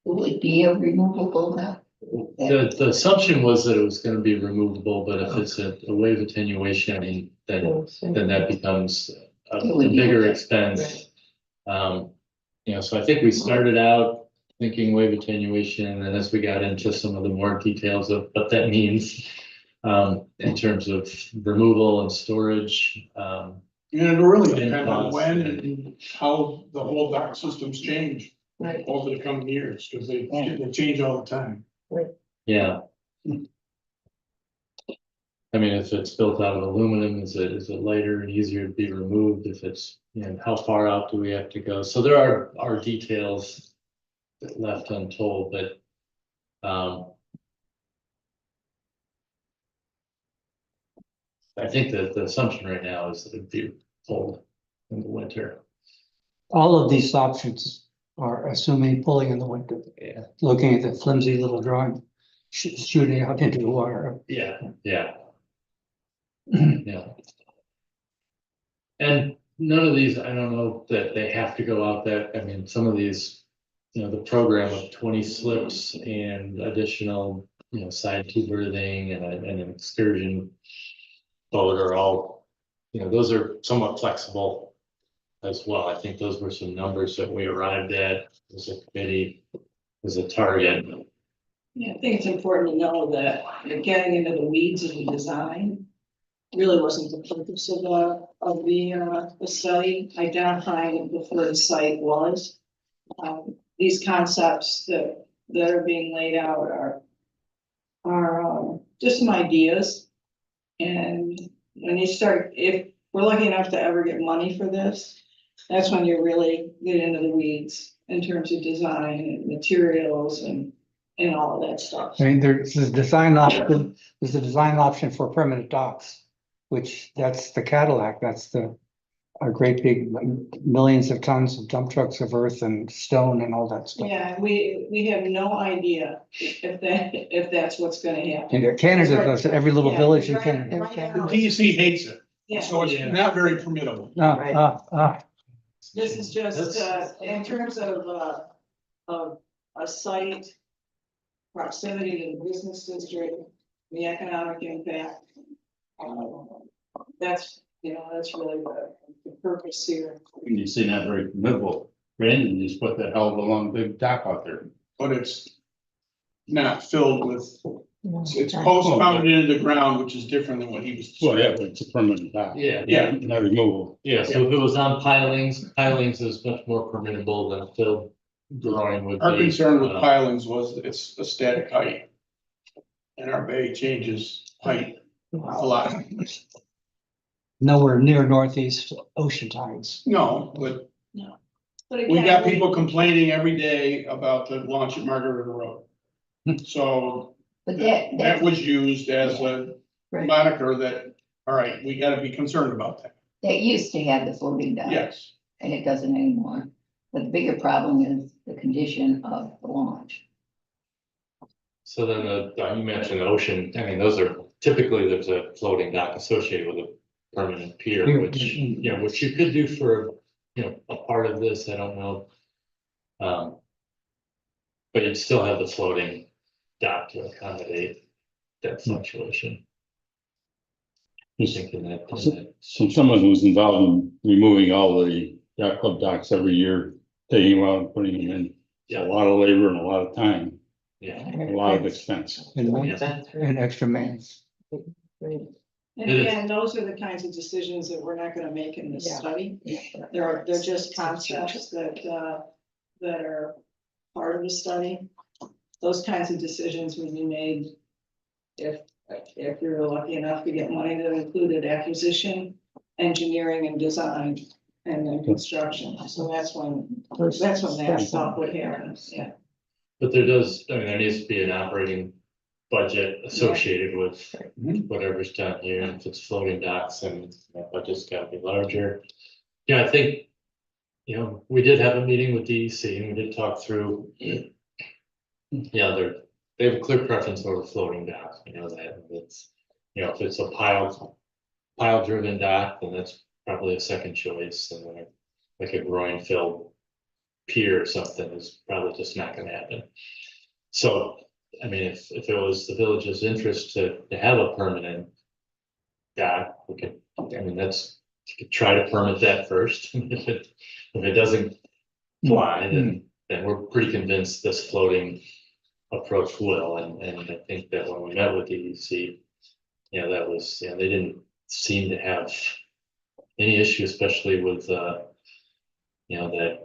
G: Will it be a removable now?
B: The assumption was that it was gonna be removable, but if it's a wave attenuation, I mean, then that becomes a bigger expense. So I think we started out thinking wave attenuation, and then as we got into some of the more details of what that means, in terms of removal and storage,
A: And it really
B: And
A: depends on
B: cost.
A: when and how the whole dock systems change
G: Right.
A: over the coming years, because they change all the time.
B: yeah. I mean, if it's built out of aluminum, is it lighter and easier to be removed? If it's, how far out do we have to go? So there are details left untold, but, I think that the assumption right now is that it'd be cold in the winter.
C: All of these options are assuming pulling in the winter,
B: Yeah.
C: looking at the flimsy little drawing, shooting out into the water.
B: Yeah. Yeah. And none of these, I don't know that they have to go out that, I mean, some of these, the program of 20 slips and additional, side tube berthing and an excursion boat are all, those are somewhat flexible as well. I think those were some numbers that we arrived at as a committee, as a target.
I: Yeah, I think it's important to know that getting into the weeds of the design really wasn't the purpose of the study, identifying where the site was. These concepts that are being laid out are just some ideas. And when you start, if we're lucky enough to ever get money for this, that's when you really get into the weeds in terms of design and materials and all of that stuff.
C: I mean, there's a design option for permanent docks, which that's the Cadillac, that's our great big millions of tons of dump trucks of earth and stone and all that stuff.
I: Yeah, we have no idea if that's what's gonna happen.
C: And Canada does it, every little
I: Yeah,
C: village in
I: right-
C: Canada.
I: right
A: The
I: now,
A: DEC hates it,
I: Yeah,
A: so it's not very formidable.
I: this is just, in terms of a site, proximity to the business district, the economic impact. That's really the purpose here.
E: And you see not very formidable. Brandon just put that hell of a long big dock out there.
A: But it's not filled with, it's post pounded into the ground, which is different than what he was.
E: Well, yeah, but it's a permanent dock.
B: Yeah.
A: Yeah.
E: Not removable.
B: Yeah, so if it was on pilings is much more permittable than a filled drawing would be.
A: Our concern with pilings was that it's a static height. And our bay changes height a lot.
C: Nowhere near northeast ocean tides.
A: No, but
I: But
A: we
I: again,
A: got people complaining every day about the launch at Margaret River Road. So
G: But
A: that was used as a
G: Right.
A: moniker that, all right, we gotta be concerned about that.
G: that used to have the floating dock.
A: Yes.
G: And it doesn't anymore. But the bigger problem is the condition of the launch.
J: So then you mentioned the ocean, I mean, those are typically there's a floating dock associated with a permanent pier,
C: Pier.
J: which, you know, which you could do for, you know, a part of this, I don't know. But you'd still have the floating dock to accommodate that fluctuation.
K: Just
J: Thinking that,
K: so someone who's involved in removing all the yacht club docks every year, taking them out and putting them in. It's a lot of labor and a lot of time,
J: yeah,
K: a lot of expense.
C: And extra maintenance.
I: And
J: It is.
I: again, those are the kinds of decisions that we're not gonna make in this
D: Yeah.
I: study. They're just concepts that are part of the study. Those kinds of decisions will be made if you're lucky enough to get money that included acquisition, engineering and design, and then construction. So that's when that stuff would happen, yeah.
J: but there does, I mean, there needs to be an operating budget associated with whatever's done here, and if it's floating docks, and that budget's gotta be larger. Yeah, I think, you know, we did have a meeting with DEC and we did talk through. Yeah, they have a clear preference over floating docks, you know, that it's, you know, if it's a pile driven dock, then that's probably a second choice, and then like a groin filled pier or something is probably just not gonna happen. So, I mean, if it was the village's interest to have a permanent dock, we could, I mean, you could try to permit that first. If it doesn't fly, then we're pretty convinced this floating approach will, and I think that when we met with DEC, you know, that was, you know, they didn't seem to have any issue, especially with, you know,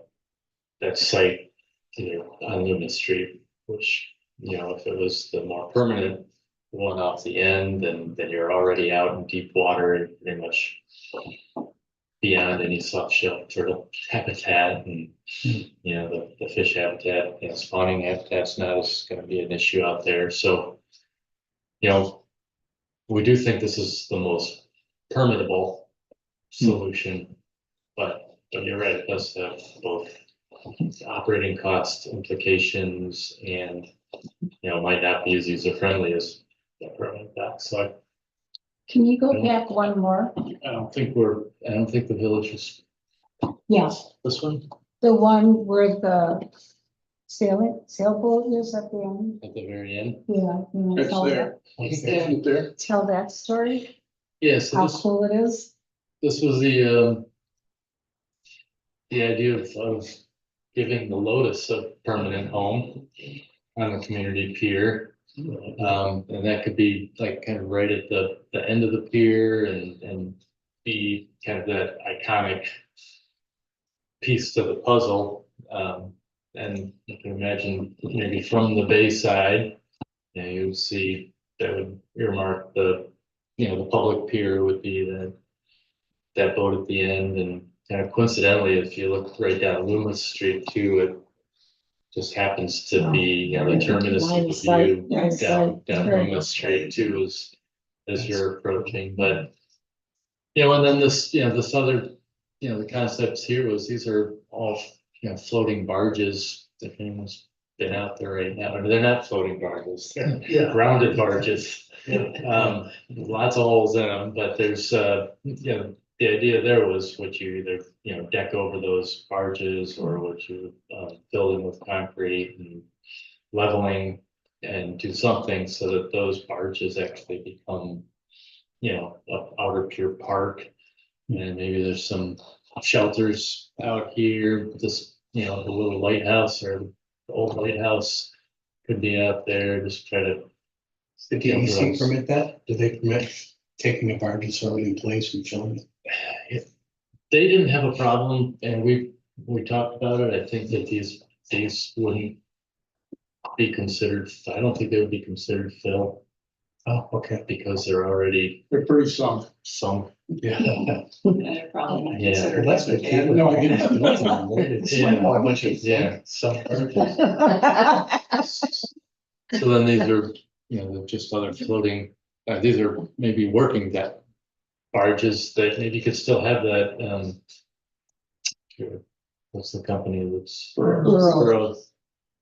J: that site, you know, on Loomis Street, which, you know, if it was the more permanent one off the end, then you're already out in deep water and pretty much beyond any soft shell turtle habitat, and, you know, the fish habitat, you know, spawning habitat's not as gonna be an issue out there, so, you know, we do think this is the most permittable solution, but you're right, it does have both operating cost implications and, you know, might not be as user friendly as the permanent dock, so
H: Can you go back one more?
J: I don't think the village is
H: Yes,
J: this one
H: the one where the sailboat is at the end.
J: at the very end.
H: Yeah. you know,
A: It's there. Isn't there?
H: Tell that story,
J: Yeah, so
H: how cool it is.
J: this was the idea of giving the Lotus a permanent home on the community pier. And that could be like kind of right at the end of the pier and be kind of that iconic piece to the puzzle. And you can imagine maybe from the bay side, you know, you would see that would earmark the, you know, the public pier would be that boat at the end, and kind of coincidentally, if you look right down Loomis Street too, it just happens to be, you know, the terminus of the view down Loomis Street too, as you're approaching, but, you know, and then this, you know, this other, you know, the concepts here was these are all, you know, floating barges. If anyone's been out there right now, or they're not floating barges, they're grounded barges. Lots of holes in them, but there's, you know, the idea there was would you either, you know, deck over those barges, or would you fill them with concrete and leveling and do something so that those barges actually become, you know, a outer pier park. And maybe there's some shelters out here, this, you know, the little lighthouse or the old lighthouse could be out there, just try to.
B: Did the DEC permit that? Do they permit taking the barges already in place and filling it?
J: They didn't have a problem, and we talked about it. I think that these wouldn't be considered, I don't think they would be considered fill.
B: Oh, okay.
J: Because they're already
A: They're pretty sunk.
J: sunk.
B: Yeah.
I: And probably not
J: Yeah.
I: considered.
B: Well, that's the key.
A: No,
B: I didn't have to look at them. It's
J: Yeah.
B: a whole bunch of, some barges.
J: So then these are, you know, just other floating, these are maybe working deck barges that maybe could still have that, sure, what's the company that's?
H: Rural.
J: Rural.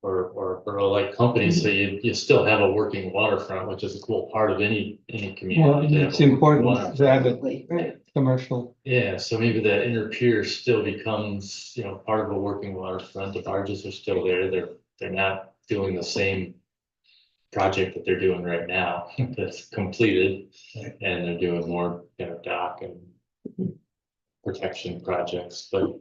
J: or like companies, so you still have a working waterfront, which is a cool part of any community.
C: Well,
J: to have
C: it's
J: a working
C: important
J: waterfront.
C: to have it
G: Right.
C: commercial.
J: Yeah, so maybe that inner pier still becomes, part of a working waterfront. The barges are still there. They're not doing the same project that they're doing right now that's completed.
B: Right.
J: And they're doing more, dock and protection projects, but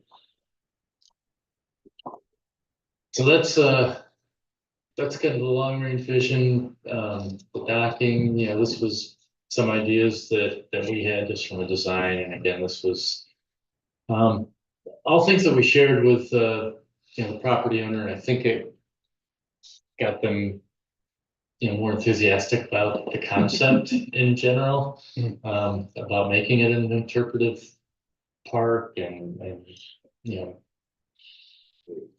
J: so that's kind of the long range vision, the docking, this was some ideas that we had just from a design, and again, this was all things that we shared with, the property owner, and I think it got them, more enthusiastic about the concept in general, about making it an interpretive park and,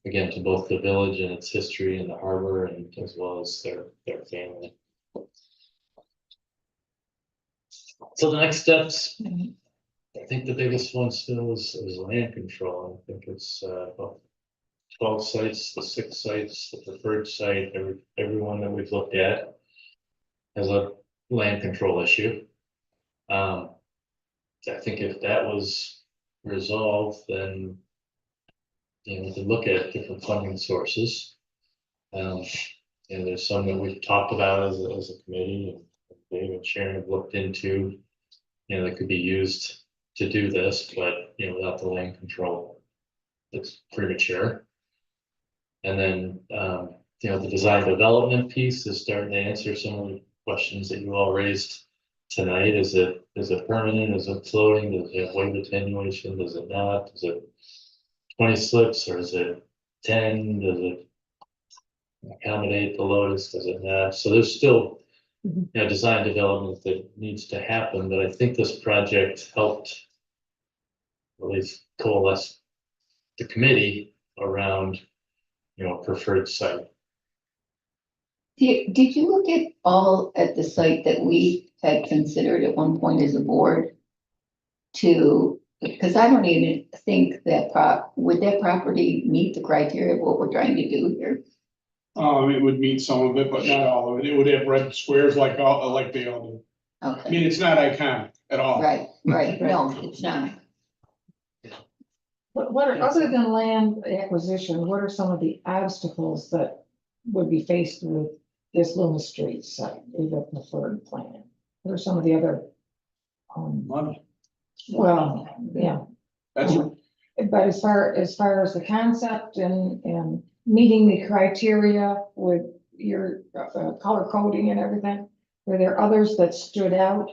J: again, to both the village and its history and the harbor and as well as their family. So the next steps, I think the biggest one still is land control. I think it's about 12 sites, the 6 sites, the preferred site, everyone that we've looked at has a land control issue. I think if that was resolved, then we could look at different funding sources. There's some that we've talked about as a committee, and Dave and Sharon have looked into, that could be used to do this, but, without the land control, it's premature. And then, the design development piece is starting to answer some of the questions that you all raised tonight. Is it permanent? Is it floating? Does it have wave attenuation? Does it not? Is it 20 slips or is it 10? Does it accommodate the lotus? Does it not? So there's still, design development that needs to happen, but I think this project helped at least coalesce the committee around, preferred site.
G: Did you look at the site that we had considered at one point as a board? Because I don't even think that would that property meet the criteria of what we're trying to do here?
A: It would meet some of it, but not all of it. It would have red squares like they all do. I
G: Okay,
A: mean, it's not iconic at all.
G: right, no, it's not.
D: What are, other than land acquisition, what are some of the obstacles that would be faced with this Luna Street site, the preferred plan? What are some of the other,
A: Money.
D: well, yeah,
A: That's,
D: but as far as the concept and meeting the criteria with your color coding and everything, were there others that stood out?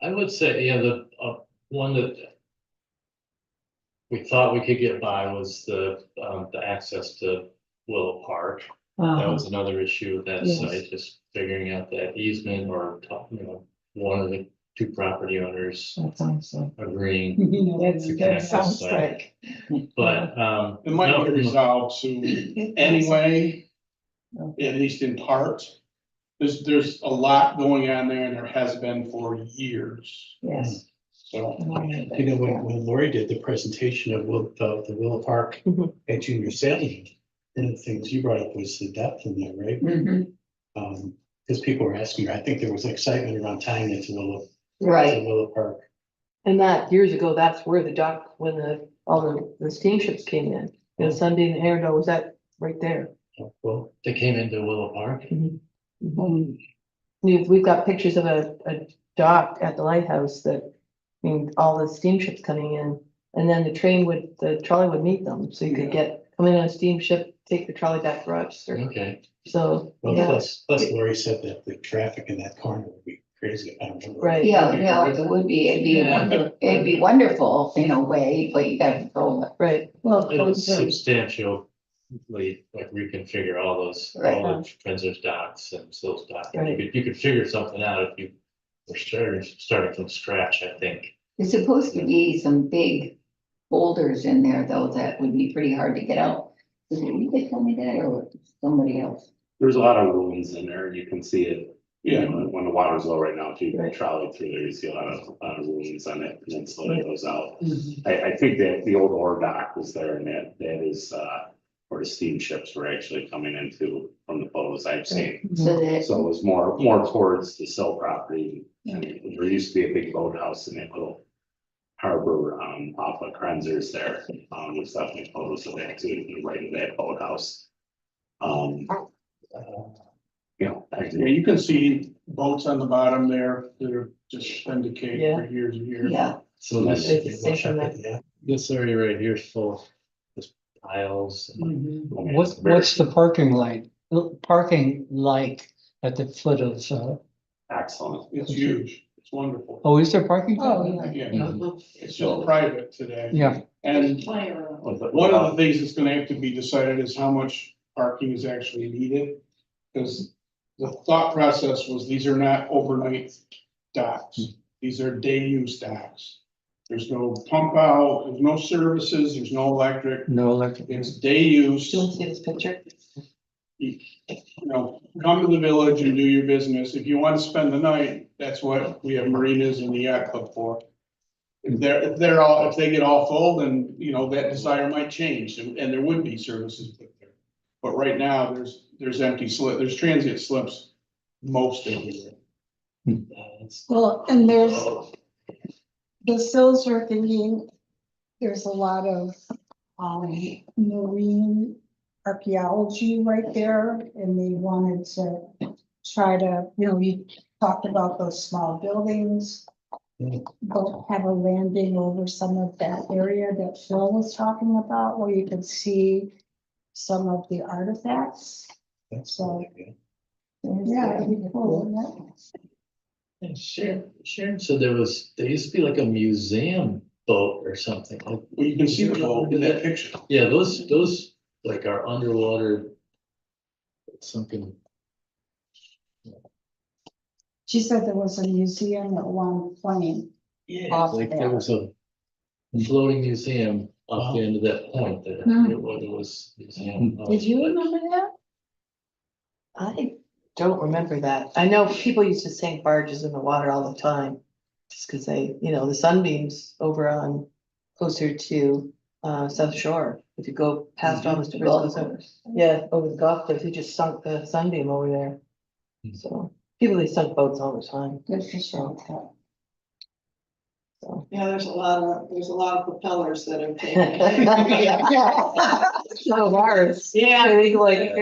J: I would say, the one that we thought we could get by was the access to Willow Park. That was another issue with that
D: Yes.
J: site, just figuring out that easement or, one of the 2 property owners
D: That sounds like.
J: agreeing.
D: That sounds like.
J: But,
A: it might
J: no,
A: be resolved soon anyway, at least in part. There's a lot going on there and there has been for years,
D: Yes.
A: so.
B: When Lori did the presentation of the Willow Park at Junior Sailing, one of the things you brought up was the depth in there, right?
G: Mhm.
B: Because people were asking, I think there was excitement around tying it to
G: Right,
B: Willow Park.
L: And that years ago, that's where the dock, when all the steamships came in, Sunday and Herondale was that right there.
B: Well,
J: they came into Willow Park.
L: We've got pictures of a dock at the lighthouse that, all the steamships coming in, and then the trolley would meet them, so you could come in on a steamship, take the trolley back to Rochester,
J: Okay.
L: so,
B: well,
L: yeah,
B: plus Lori said that the traffic in that corner would be crazy. I don't remember.
L: right.
G: yeah, it would be, it'd be wonderful in a way, but you gotta control it.
L: Right, well,
J: It'll substantially like reconfigure all those,
G: Right.
J: all the transit docks and those docks.
L: Right.
J: You could figure something out if you were starting from scratch, I think.
G: There's supposed to be some big boulders in there, though, that would be pretty hard to get out. Did you guys tell me that, or somebody else?
M: There's a lot of ruins in there, you can see it.
A: Yeah.
M: When the water's low right now, if you
L: Right.
M: trolley through there, you see a lot of ruins on that peninsula that goes out.
G: Mhm.
M: I think that the old ore dock was there and that is, where the steamships were actually coming into from the photos I've seen.
G: So that,
M: So it was more towards the Sill property. And there used to be a big boathouse in that little harbor, off of Krenzer's there. There's definitely photos of that too, right in that boathouse. You know,
A: Yeah, you can see boats on the bottom there that are just been decayed for years and years.
G: yeah,
J: So this,
L: It's the same from that.
J: this area right here is full of just piles.
C: What's the parking like at the foot of,
M: excellent.
A: It's huge, it's wonderful.
C: oh, is there parking?
D: Oh, yeah.
A: Yeah, it's just private today.
C: Yeah,
A: And
I: Plenty of room.
A: one of the things that's gonna have to be decided is how much parking is actually needed. Because the thought process was these are not overnight docks. These are day use docks. There's no pump out, there's no services, there's no electric.
C: no electric.
A: It's day use.
L: Do you want to see this picture?
A: You know, come to the village and do your business. If you want to spend the night, that's what we have marinas and the yacht club for. If they get all full, then, you know, that desire might change and there would be services put there. But right now, there's empty slip, there's transient slips most everywhere.
H: Well, and the sills are thinking, there's a lot of, marine archaeology right there, and they wanted to try to, you talked about those small buildings. But have a landing over some of that area that Phil was talking about, where you could see some of the artifacts. So, yeah, it'd be cool, wouldn't it?
B: And Sharon said there used to be like a museum boat or something.
A: Well, you can see the boat in that picture.
B: Yeah, those like are underwater. Something.
H: She said there was a museum at one point.
B: Yeah,
H: Off
B: like
H: there.
B: there was a floating museum off the end of that point there.
H: Hmm.
B: It was museum.
H: Did you remember that?
L: I don't remember that. I know people used to sink barges in the water all the time. Just because the sunbeams over on closer to South Shore. If you go past all the
G: golf
L: different,
G: course.
L: yeah, over the golf course, you just sunk the sunbeam over there. So they sunk boats all the time.
H: There's just like that.
L: So.
I: Yeah, there's a lot of propellers that have taken.
L: Some of ours.
I: Yeah.
L: I think like.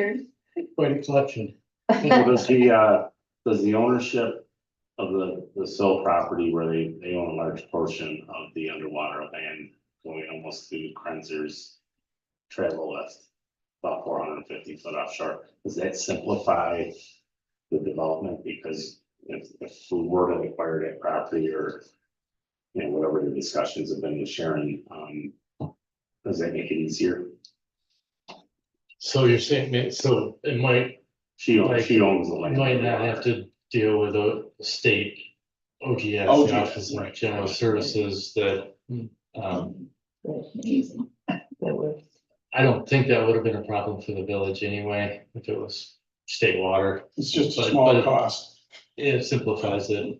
B: Quite a collection.
M: So does the ownership of the Sill property where they own a large portion of the underwater land going almost through Krenzer's travel list, about 450 foot offshore, does that simplify the development? Because if we were to acquire that property or, whatever the discussions have been with Sharon, does that make it easier?
J: So you're saying, so it might,
M: She owns the
J: you
M: land.
J: might not have to deal with a state OGS,
A: OGS,
J: the Office of
A: right.
J: General Services that,
G: Easy.
L: That would.
J: I don't think that would have been a problem for the village anyway, if it was state water.
A: It's just a
J: But-
A: small
J: but-
A: cost.
J: It simplifies it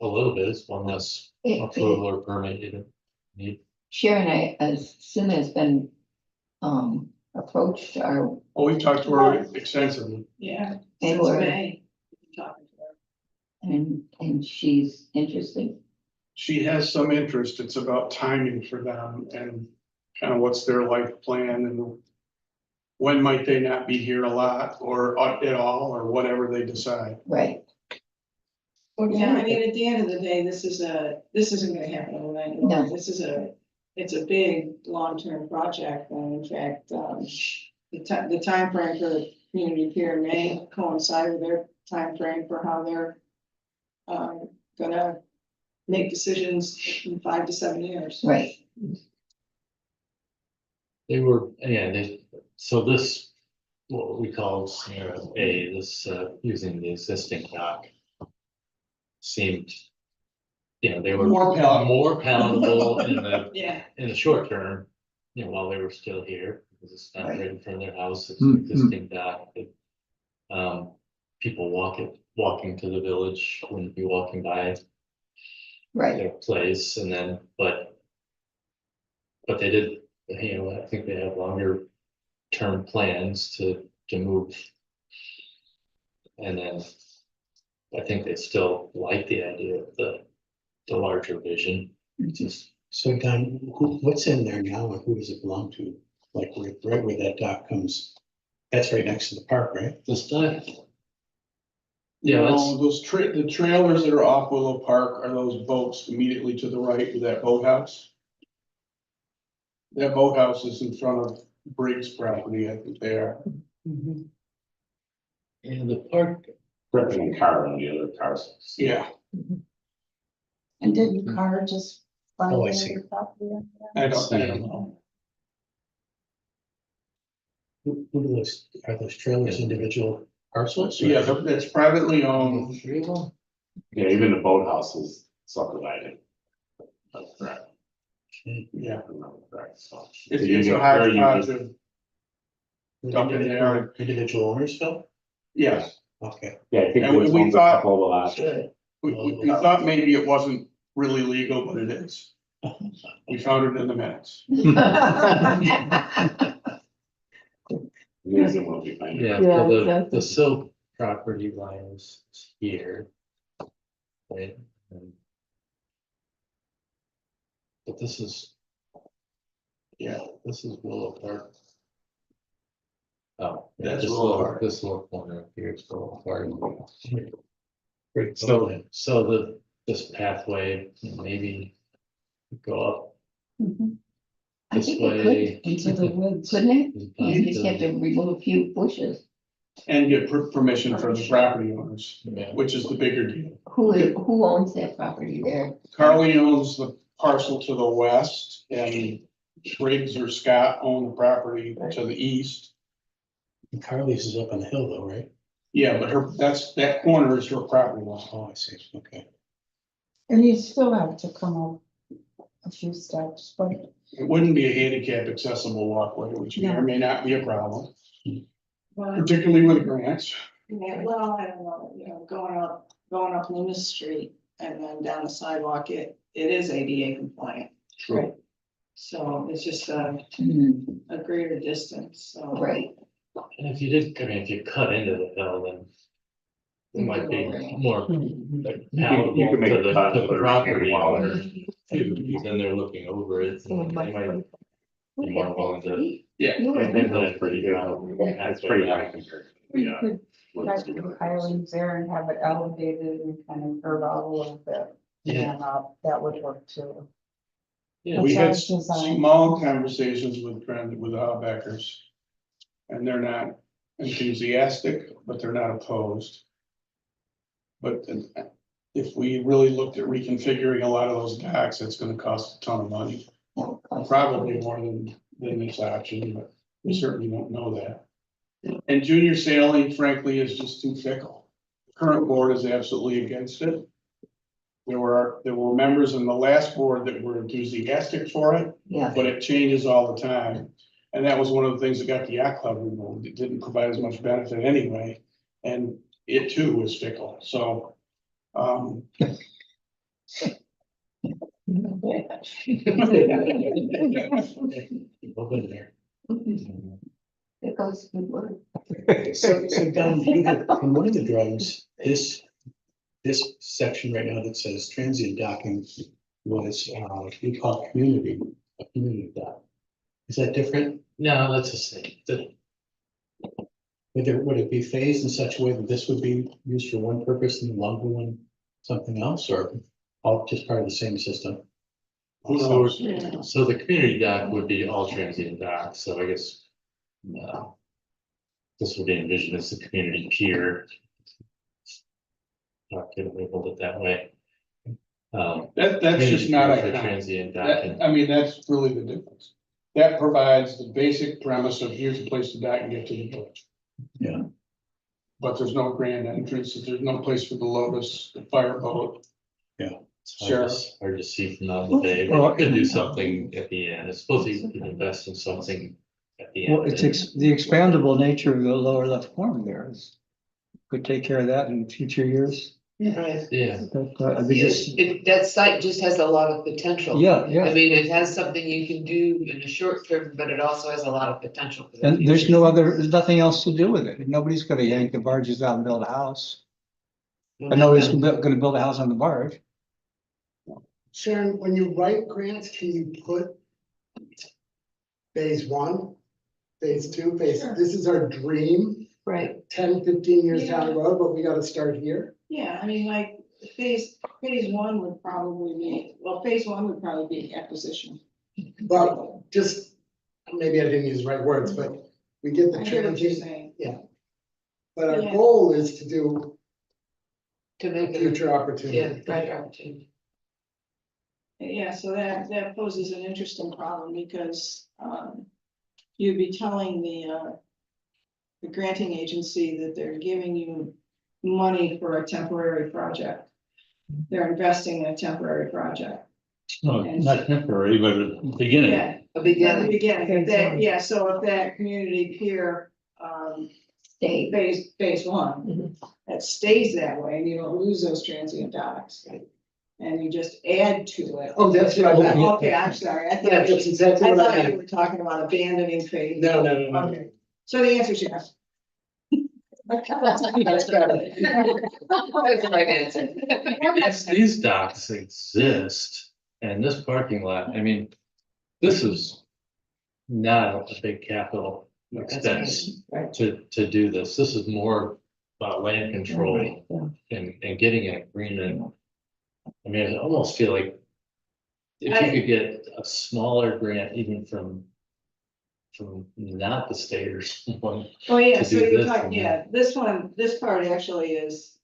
J: a little bit, it's one less approval or permit you don't need.
G: Sharon, I assume has been, approached or,
A: Oh, we've talked to her extensively.
I: Yeah.
G: And
I: Since
G: we're-
I: May. Talking to her.
G: and she's interested.
A: She has some interest. It's about timing for them and kind of what's their life plan and when might they not be here a lot or at all, or whatever they decide.
G: Right.
I: Yeah, I mean, at the end of the day, this isn't gonna happen overnight.
G: No.
I: It's a big, long-term project, and in fact, the timeframe for the community pier may coincide with their timeframe for how they're gonna make decisions in 5 to 7 years.
G: Right.
J: They were, so this, what we call scenario A, this, using the existing dock. Seemed, they were
A: More palatable.
J: more palatable
I: Yeah.
J: in the short term, while they were still here, because it's not right in front of their house, it's
C: Mhm.
J: an existing dock. People walking to the village wouldn't be walking by
G: Right.
J: their place, and then, but they did, I think they have longer term plans to move. And then I think they still like the idea of the larger vision. Just,
B: So Don, what's in there now and who does it belong to? Like right where that dock comes, that's right next to the park, right?
J: this time. Yeah,
A: No,
J: that's,
A: the trailers that are off Willow Park are those boats immediately to the right of that boathouse. That boathouse is in front of Briggs property, I think there.
J: and the park,
M: Griffin and Carl and the other cars.
A: Yeah,
H: And didn't Carr just buy
B: Oh, I see.
H: the property?
A: I don't know.
B: Who do those, are those trailers individual parcels? or-
A: Yeah, that's privately owned.
J: three of them?
M: Yeah, even the boathouse is subdivided. That's correct.
A: Yeah,
M: Correct, so.
A: it's a hodgepodge of dump in there.
B: Individual owners, Phil?
A: Yeah,
B: Okay.
M: Yeah, I think
A: And
M: there's
A: we
M: owns a
A: thought-
M: couple of the lots.
A: we thought maybe it wasn't really legal, but it is. We found it in the minutes.
M: Amazing what we find.
J: Yeah,
L: Yeah,
J: so
L: exactly.
J: the Silk property line is here. Right? But this is. Yeah, this is Willow Park. Oh, yeah,
A: That's
J: this
A: Willow
J: little,
A: Park.
J: this little corner up here is Willow Park.
B: Great.
J: So this pathway, maybe go up
G: I
J: this
G: think it
J: way.
G: could,
H: Into the woods.
G: couldn't it?
J: is a
G: You just have to
J: possibility.
G: remove a few bushes.
A: And get permission from the property owners,
J: Yeah.
A: which is the bigger deal.
G: Who owns that property there?
A: Carly owns the parcel to the west and Briggs or Scott own the property to the east.
B: And Carly's is up on the hill though, right?
A: Yeah, but that corner is her property line.
B: Oh, I see, okay.
H: And you still have to come up a few steps, but
A: It wouldn't be a handicap accessible walkway, which may or may not be a problem,
I: Well,
A: particularly with grants.
I: yeah, well, I don't know, you know, going up Loomis Street and then down the sidewalk, it is ADA compliant.
A: True.
I: So it's just
G: Hmm,
I: a greater distance, so.
G: right.
J: And if you did, I mean, if you cut into the hill, then it might be more like palatable
M: you can make
J: to
M: a
J: the
M: cut
J: to the
M: or
J: property
M: wall.
J: owner too, because then they're looking over it. and They might be more willing to.
A: Yeah.
M: And then that's pretty good. That's pretty high compared. to
H: we
M: the,
H: could try
M: woods.
H: to do pilings there and have it elevated and kind of curve out a little bit.
J: Yeah.
H: And that would work too.
J: Yeah,
A: We had
H: Besides design.
A: small conversations with the Hallbackers. And they're not enthusiastic, but they're not opposed. But if we really looked at reconfiguring a lot of those docks, it's gonna cost a ton of money. Probably more than this option, but we certainly don't know that. And junior sailing frankly is just too fickle. The current board is absolutely against it. There were members in the last board that were enthusiastic for it,
G: Yeah,
A: but it changes all the time. And that was one of the things that got the yacht club removed. It didn't provide as much benefit anyway. And it too was fickle, so.
B: Over there.
G: it goes good word.
B: So Don, you have, in one of the drawings, this section right now that says transient docking was, we call community, a community dock. Is that different?
J: no, that's the same.
B: Would it be phased in such a way that this would be used for one purpose and the longer one something else, or all just part of the same system?
A: Who
J: So,
A: knows?
J: so the community dock would be all transient docks, so I guess. This would be envisioned as the community pier. Not gonna label it that way.
A: That's just not
J: Community pier for
A: iconic.
J: transient docking.
A: I mean, that's really the difference. That provides the basic premise of here's a place to dock and get to the village.
B: Yeah.
A: But there's no grand entrance, there's no place for the Lotus, the fireboat.
J: It's hard to see from out of the bay,
C: Well,
J: but you could do something at the end. It's supposed to you can invest in something at the end.
C: Well, it's the expandable nature of the lower left corner there is. Could take care of that in future years.
F: Right.
J: Yeah,
F: That site just has a lot of potential.
C: yeah,
F: I
C: yeah.
F: mean, it has something you can do in the short term, but it also has a lot of potential. For the
C: And there's
F: future.
C: no other, there's nothing else to do with it. Nobody's gonna yank the barges out and build a house. And nobody's gonna build a house on the barge.
N: Sharon, when you write grants, can you put phase one, phase two, this is our dream,
L: Right.
N: 10, 15 years down the road, but we gotta start here.
I: Yeah, I mean, like, phase one would probably be, well, phase one would probably be acquisition.
N: But just, maybe I didn't use the right words, but we get the
I: I hear what you're
N: transient,
I: saying.
N: yeah. But our
I: Yeah.
N: goal is to do
F: To make it,
N: future opportunity.
F: yeah, right, opportunity.
I: Yeah, so that poses an interesting problem because, you'd be telling the granting agency that they're giving you money for a temporary project. They're investing in a temporary project.
K: No, not temporary, but at the beginning.
I: Yeah,
F: A
I: at the
F: beginning.
I: beginning, if that, yeah, so if that community pier, phase one, that stays that way and you don't lose those transient docks. And you just add to it.
N: Oh, that's what I meant.
I: Okay, I'm sorry. I
N: Yeah,
I: thought
N: that's exactly what I
I: you
N: meant.
I: were talking about abandoning phase.
N: No.
I: Okay, so the answer is yes.
N: That's better.
F: That's the right answer.
J: these docks exist and this parking lot, I mean, this is not a big capital expense
F: Right.
J: to do this. This is more about land control
L: Right, yeah.
J: and getting an agreement. I mean, I almost feel like if you could get a smaller grant even from not the state or someone.
I: Oh, yeah,
J: To
I: so
J: do
I: you're
J: this
I: talking,
J: and
I: yeah, this part actually is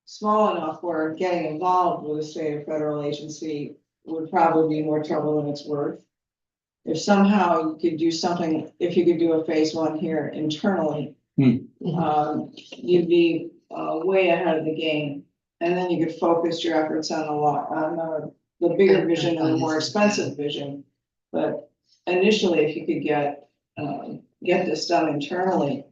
I: small enough where getting involved with a state or federal agency would probably be more trouble than it's worth. If somehow you could do something, if you could do a phase one here internally, you'd be way ahead of the game. And then you could focus your efforts on the bigger vision and the more expensive vision. But initially, if you could get this done internally,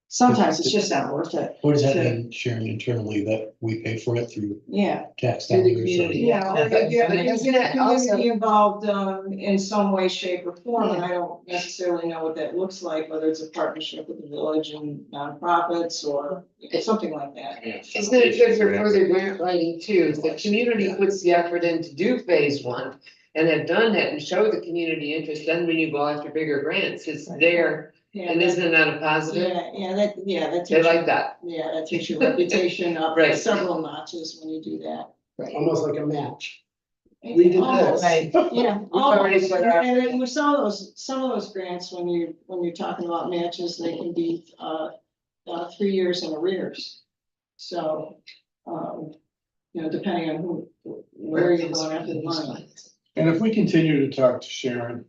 I: sometimes it's just not worth it.
B: What does that
I: to-
B: mean, Sharon, internally, that we pay for it through
I: Yeah,
B: tax
F: To the
B: dollars? or-
F: community.
I: yeah, or
F: But-
I: you get
F: but
I: the
F: isn't it also-
I: community involved in some way, shape or form, and I don't necessarily know what that looks like, whether it's a partnership with the village and nonprofits or something like that.
F: Isn't it good for further grant writing too? If the community puts the effort in to do phase one and have done that and show the community interest, then when you go after bigger grants, it's there.
I: Yeah,
F: And isn't that a positive?
I: that
F: They
I: takes
F: like
I: your,
F: that.
I: yeah, that takes your reputation up
F: Right.
I: several notches when you do that.
N: Almost like a match. We did
I: Almost.
N: this.
I: Yeah,
F: We've already
I: almost.
F: put our-
I: And then with some of those grants, when you're talking about matches, they can be 3 years in arrears. So, depending on where you're going after the money.
A: And if we continue to talk to Sharon.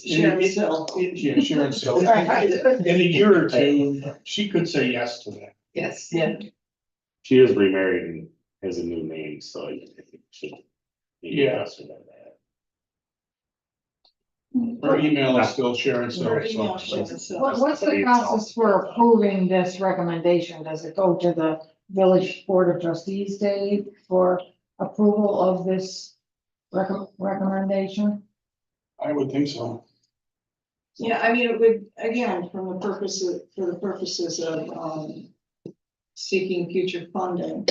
I: Sharon Still.
A: Yeah, Sharon Still. In a year or two, she could say yes to that.
F: Yes.
L: Yeah.
M: She is remarried and has a new name, so I think it should. be
A: Yeah.
M: faster than that.
A: Her email is still Sharon Still.
I: Or email Sharon Still.
D: What's the process for approving this recommendation? Does it go to the village board of trustees, Dave, for approval of this recommendation?
A: I would think so.
I: Yeah, I mean, it would, again, for the purposes of, seeking future funding.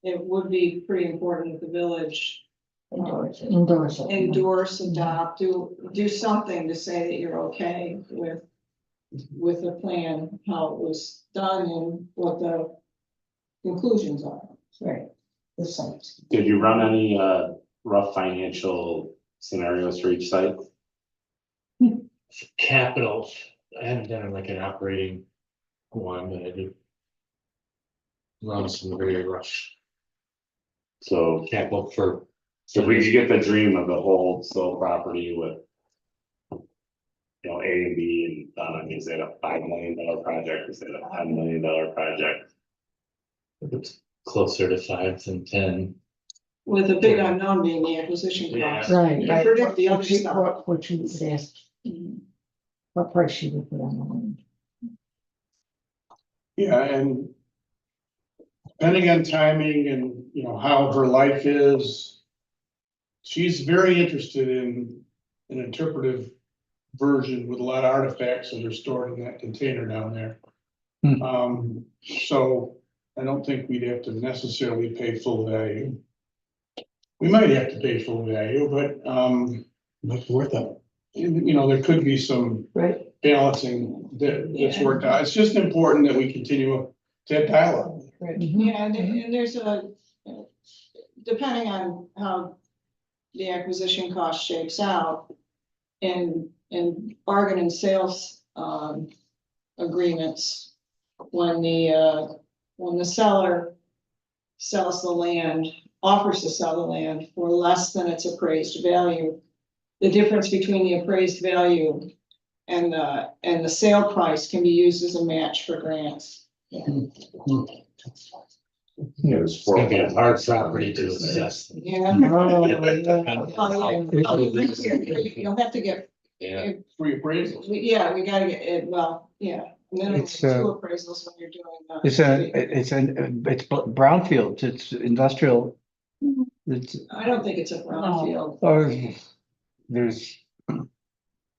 I: It would be pretty important that the village
D: Endorse it.
I: endorse, adopt, do something to say that you're okay with the plan, how it was done and what the conclusions are.
D: Right, the site.
M: Did you run any rough financial scenarios for each site?
J: Capital, I haven't done like an operating one, but I did run some very rough
M: So
J: capital for.
M: if we could get the dream of the whole sole property with. A and B and done, I mean, is it a $5 million project? Is it a $10 million project?
J: It's closer to 5 than 10.
I: With the big unknown being the acquisition cost.
D: Right,
I: You
D: right.
I: predict the other
D: Which you-
I: stuff.
D: Which you would ask,
I: Mhm.
D: what price you would put on the land.
A: Yeah, and depending on timing and, you know, how her life is, she's very interested in an interpretive version with a lot of artifacts that are stored in that container down there. So I don't think we'd have to necessarily pay full value. We might have to pay full value, but,
B: Not worth it.
A: you know, there could be some
L: Right.
A: balancing that's worked out. It's just important that we continue to have dialogue.
I: Yeah, and there's depending on how the acquisition cost shakes out and bargain and sales, agreements, when the seller sells the land, offers to sell the land for less than its appraised value, the difference between the appraised value and the sale price can be used as a match for grants.
J: It's gonna be a hard property to assess.
I: Yeah.
L: Oh, yeah.
I: You'll have to get,
J: Yeah,
A: Free appraisals.
I: yeah, we gotta get it, well, yeah, minimum
C: It's,
I: two appraisals when you're doing.
C: It's brownfields, it's industrial. It's,
I: I don't think it's a brownfield.
C: or there's,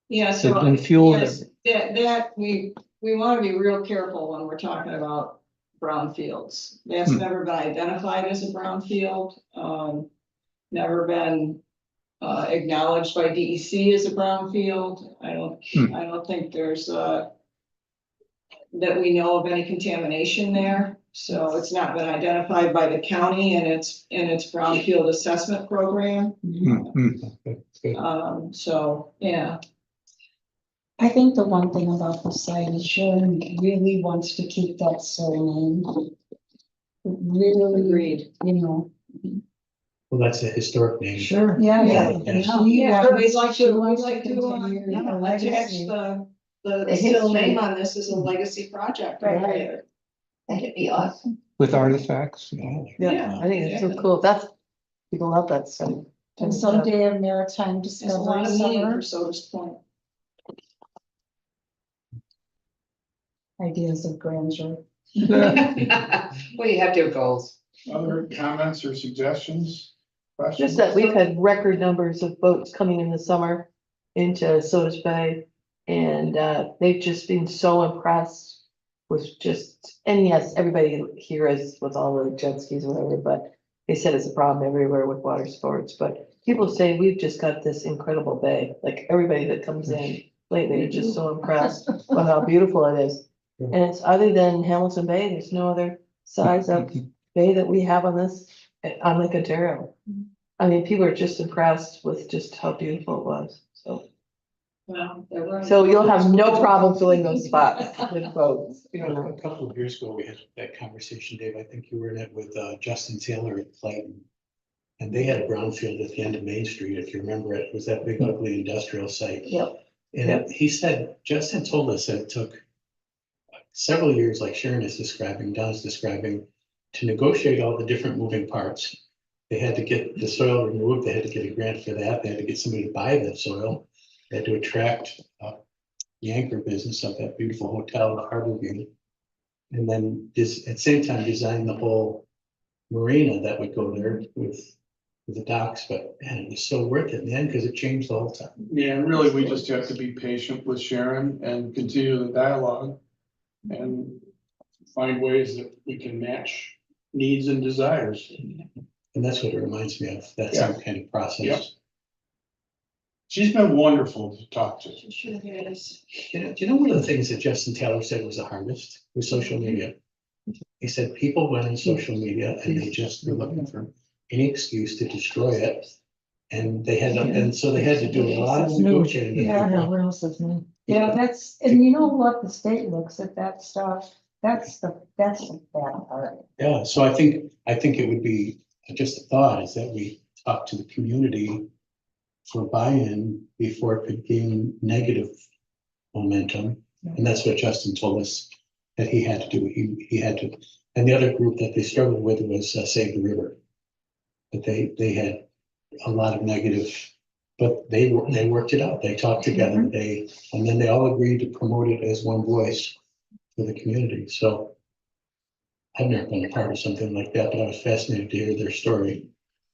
I: Yeah, so.
C: And fuel
I: yes, that, we wanna be real careful when we're talking about brownfields. That's never been identified as a brownfield, never been acknowledged by DEC as a brownfield. I don't think there's that we know of any contamination there. So it's not been identified by the county in its brownfield assessment program. So, yeah.
H: I think the one thing about the site is Sharon really wants to keep that surname. Really,
I: Agreed.
H: you know.
B: Well, that's a historic name.
H: Sure. Yeah,
B: Yeah.
H: yeah.
I: Yeah, we'd like to
H: continue her
I: attach
H: legacy.
I: the
F: The
I: still
F: history.
I: name on this as a legacy project.
H: Right.
F: That'd be awesome.
C: with artifacts.
L: Yeah, I think it's so cool. That's, people love that stuff.
H: And someday a maritime
I: There's a lot
H: discovery
I: of meaning
H: summer,
I: for Soda's Point.
H: ideas of grandeur.
F: Well, you have to have goals.
A: Other comments or suggestions? Questions?
L: Just that we've had record numbers of boats coming in the summer into Sodas Bay. And they've just been so impressed with just, and yes, everybody here is with all the jet skis or whatever, but they said it's a problem everywhere with water sports. But people say we've just got this incredible bay, like everybody that comes in lately are just so impressed with how beautiful it is. And it's other than Hamilton Bay, there's no other size of bay that we have on this, on Lake Ontario. I mean, people are just impressed with just how beautiful it was, so.
I: Well, they're right.
L: So you'll have no problem filling those spots with boats.
B: You know, a couple of years ago, we had that conversation, Dave. I think you were in it with Justin Taylor at Clayton. And they had a brownfield at the end of Main Street, if you remember it, was that big ugly industrial site.
L: Yep.
B: And he said, Justin told us that it took several years, like Sharon is describing, Don's describing, to negotiate all the different moving parts. They had to get the soil removed, they had to get a grant for that, they had to get somebody to buy the soil. They had to attract the anchor business of that beautiful hotel, the Harbor View. And then just at the same time design the whole marina that would go there with the docks, but man, it was so worth it in the end because it changed the whole time.
A: Yeah, and really, we just have to be patient with Sharon and continue the dialogue and find ways that we can match needs and desires.
B: And that's what it reminds me of, that
A: Yeah.
B: same kind of process.
A: Yep. She's been wonderful to talk to.
I: Sure is.
B: Do you know one of the things that Justin Taylor said was the hardest with social media? He said people went on social media and they just were looking for any excuse to destroy it. And they had, and so they had to do a lot of negotiating. with
H: Yeah,
B: people.
H: Yeah, that's, and you know what, the state looks at that stuff, that's the bad part.
B: Yeah, so I think it would be just a thought is that we talk to the community for buy-in before it could gain negative momentum. And that's what Justin told us that he had to do. He had to, and the other group that they struggled with was Save the River. But they had a lot of negative, but they worked it out. They talked together. And then they all agreed to promote it as one voice for the community. So I've never been a part of something like that, but I was fascinated to hear their story.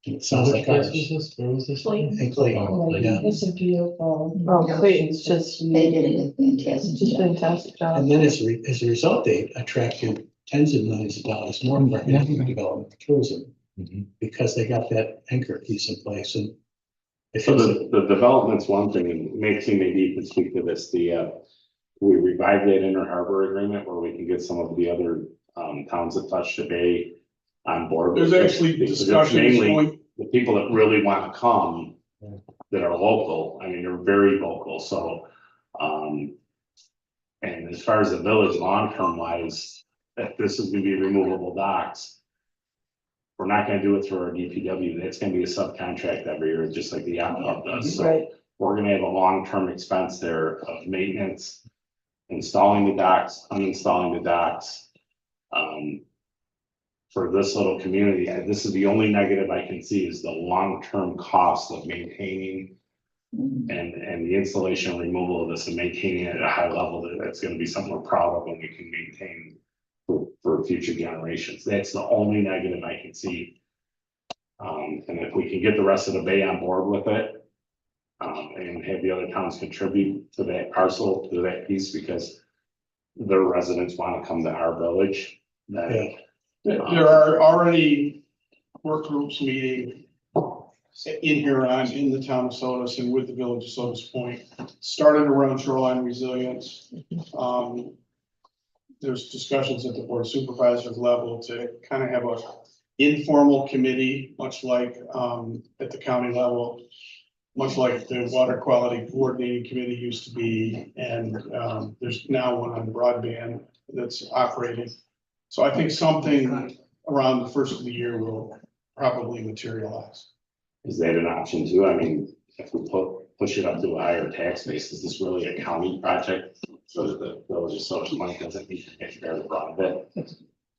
B: And it sounds
J: Which
B: like
J: place
B: ours.
J: was this? Where was this?
B: In Clayton, yeah.
H: It's a beautiful.
L: Oh, Clayton's just,
G: They did a fantastic
L: just
G: job.
L: fantastic job.
B: And then as a result, they attracted tens of millions of dollars more in economic development for tourism.
J: Mhm.
B: Because they got that anchor piece in place and. It
M: So
B: feels like,
M: the development's one thing, and Maxine, maybe you can speak to this, we revived that inter harbor agreement where we can get some of the other, towns that touch the bay on board.
A: There's
M: with it,
A: actually
M: because it's
A: discussions
M: mainly
A: going,
M: the people that really want to come, that are local, I mean, they're very local, so, and as far as the village, long-term wise, if this is gonna be removable docks, we're not gonna do it through our DPW, that's gonna be a subcontract every year, just like the yacht club does, so
L: Right,
M: we're gonna have a long-term expense there of maintenance, installing the docks, uninstalling the docks. For this little community, this is the only negative I can see is the long-term cost of maintaining and the installation and removal of this and maintaining it at a high level, that's gonna be something we're proud of and we can maintain for future generations. That's the only negative I can see. And if we can get the rest of the bay on board with it, and have the other towns contribute to that parcel, to that piece, because their residents want to come to our village, then
A: there are already work groups meeting in Huron, in the town of Sodas and with the village of Sodas Point, started around shoreline resilience. There's discussions at the board of supervisors level to kind of have a informal committee, much like, at the county level, much like the water quality coordinating committee used to be, and, there's now one on broadband that's operating. So I think something around the first of the year will probably materialize.
M: is that an option too? I mean, if we push it up to a higher tax base, is this really a county project? So that the village of Sodas Point doesn't need to take care of the broadband,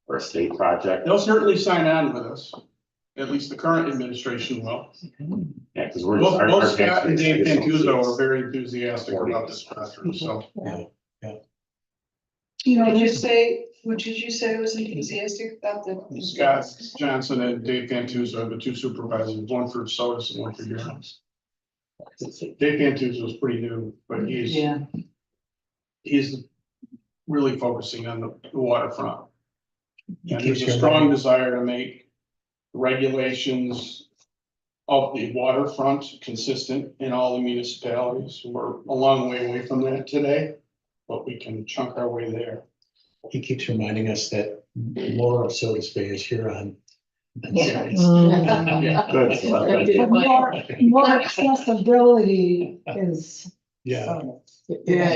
M: or a state project?
A: They'll certainly sign on with us, at least the current administration will.
M: Yeah, because we're.
A: Both
M: our
A: both
M: tax
A: Scott and
M: base, I
A: Dave
M: just don't see
A: Pantuzo
M: it.
A: are very enthusiastic about this project, so.
H: You know,
I: What did you say was enthusiastic about the?
A: Scott Johnson and Dave Pantuzo are the two supervisors, one for Sodas and one for Huron. Dave Pantuzo is pretty new, but he's really focusing on the waterfront. And there's a strong desire to make regulations of the waterfront consistent in all the municipalities. We're a long way away from that today, but we can chunk our way there.
B: he keeps reminding us that more of Sodas Bay is Huron.
G: Yeah.
A: Yeah.
M: Good. So that's
H: but more accessibility is.
B: Yeah.
L: yeah.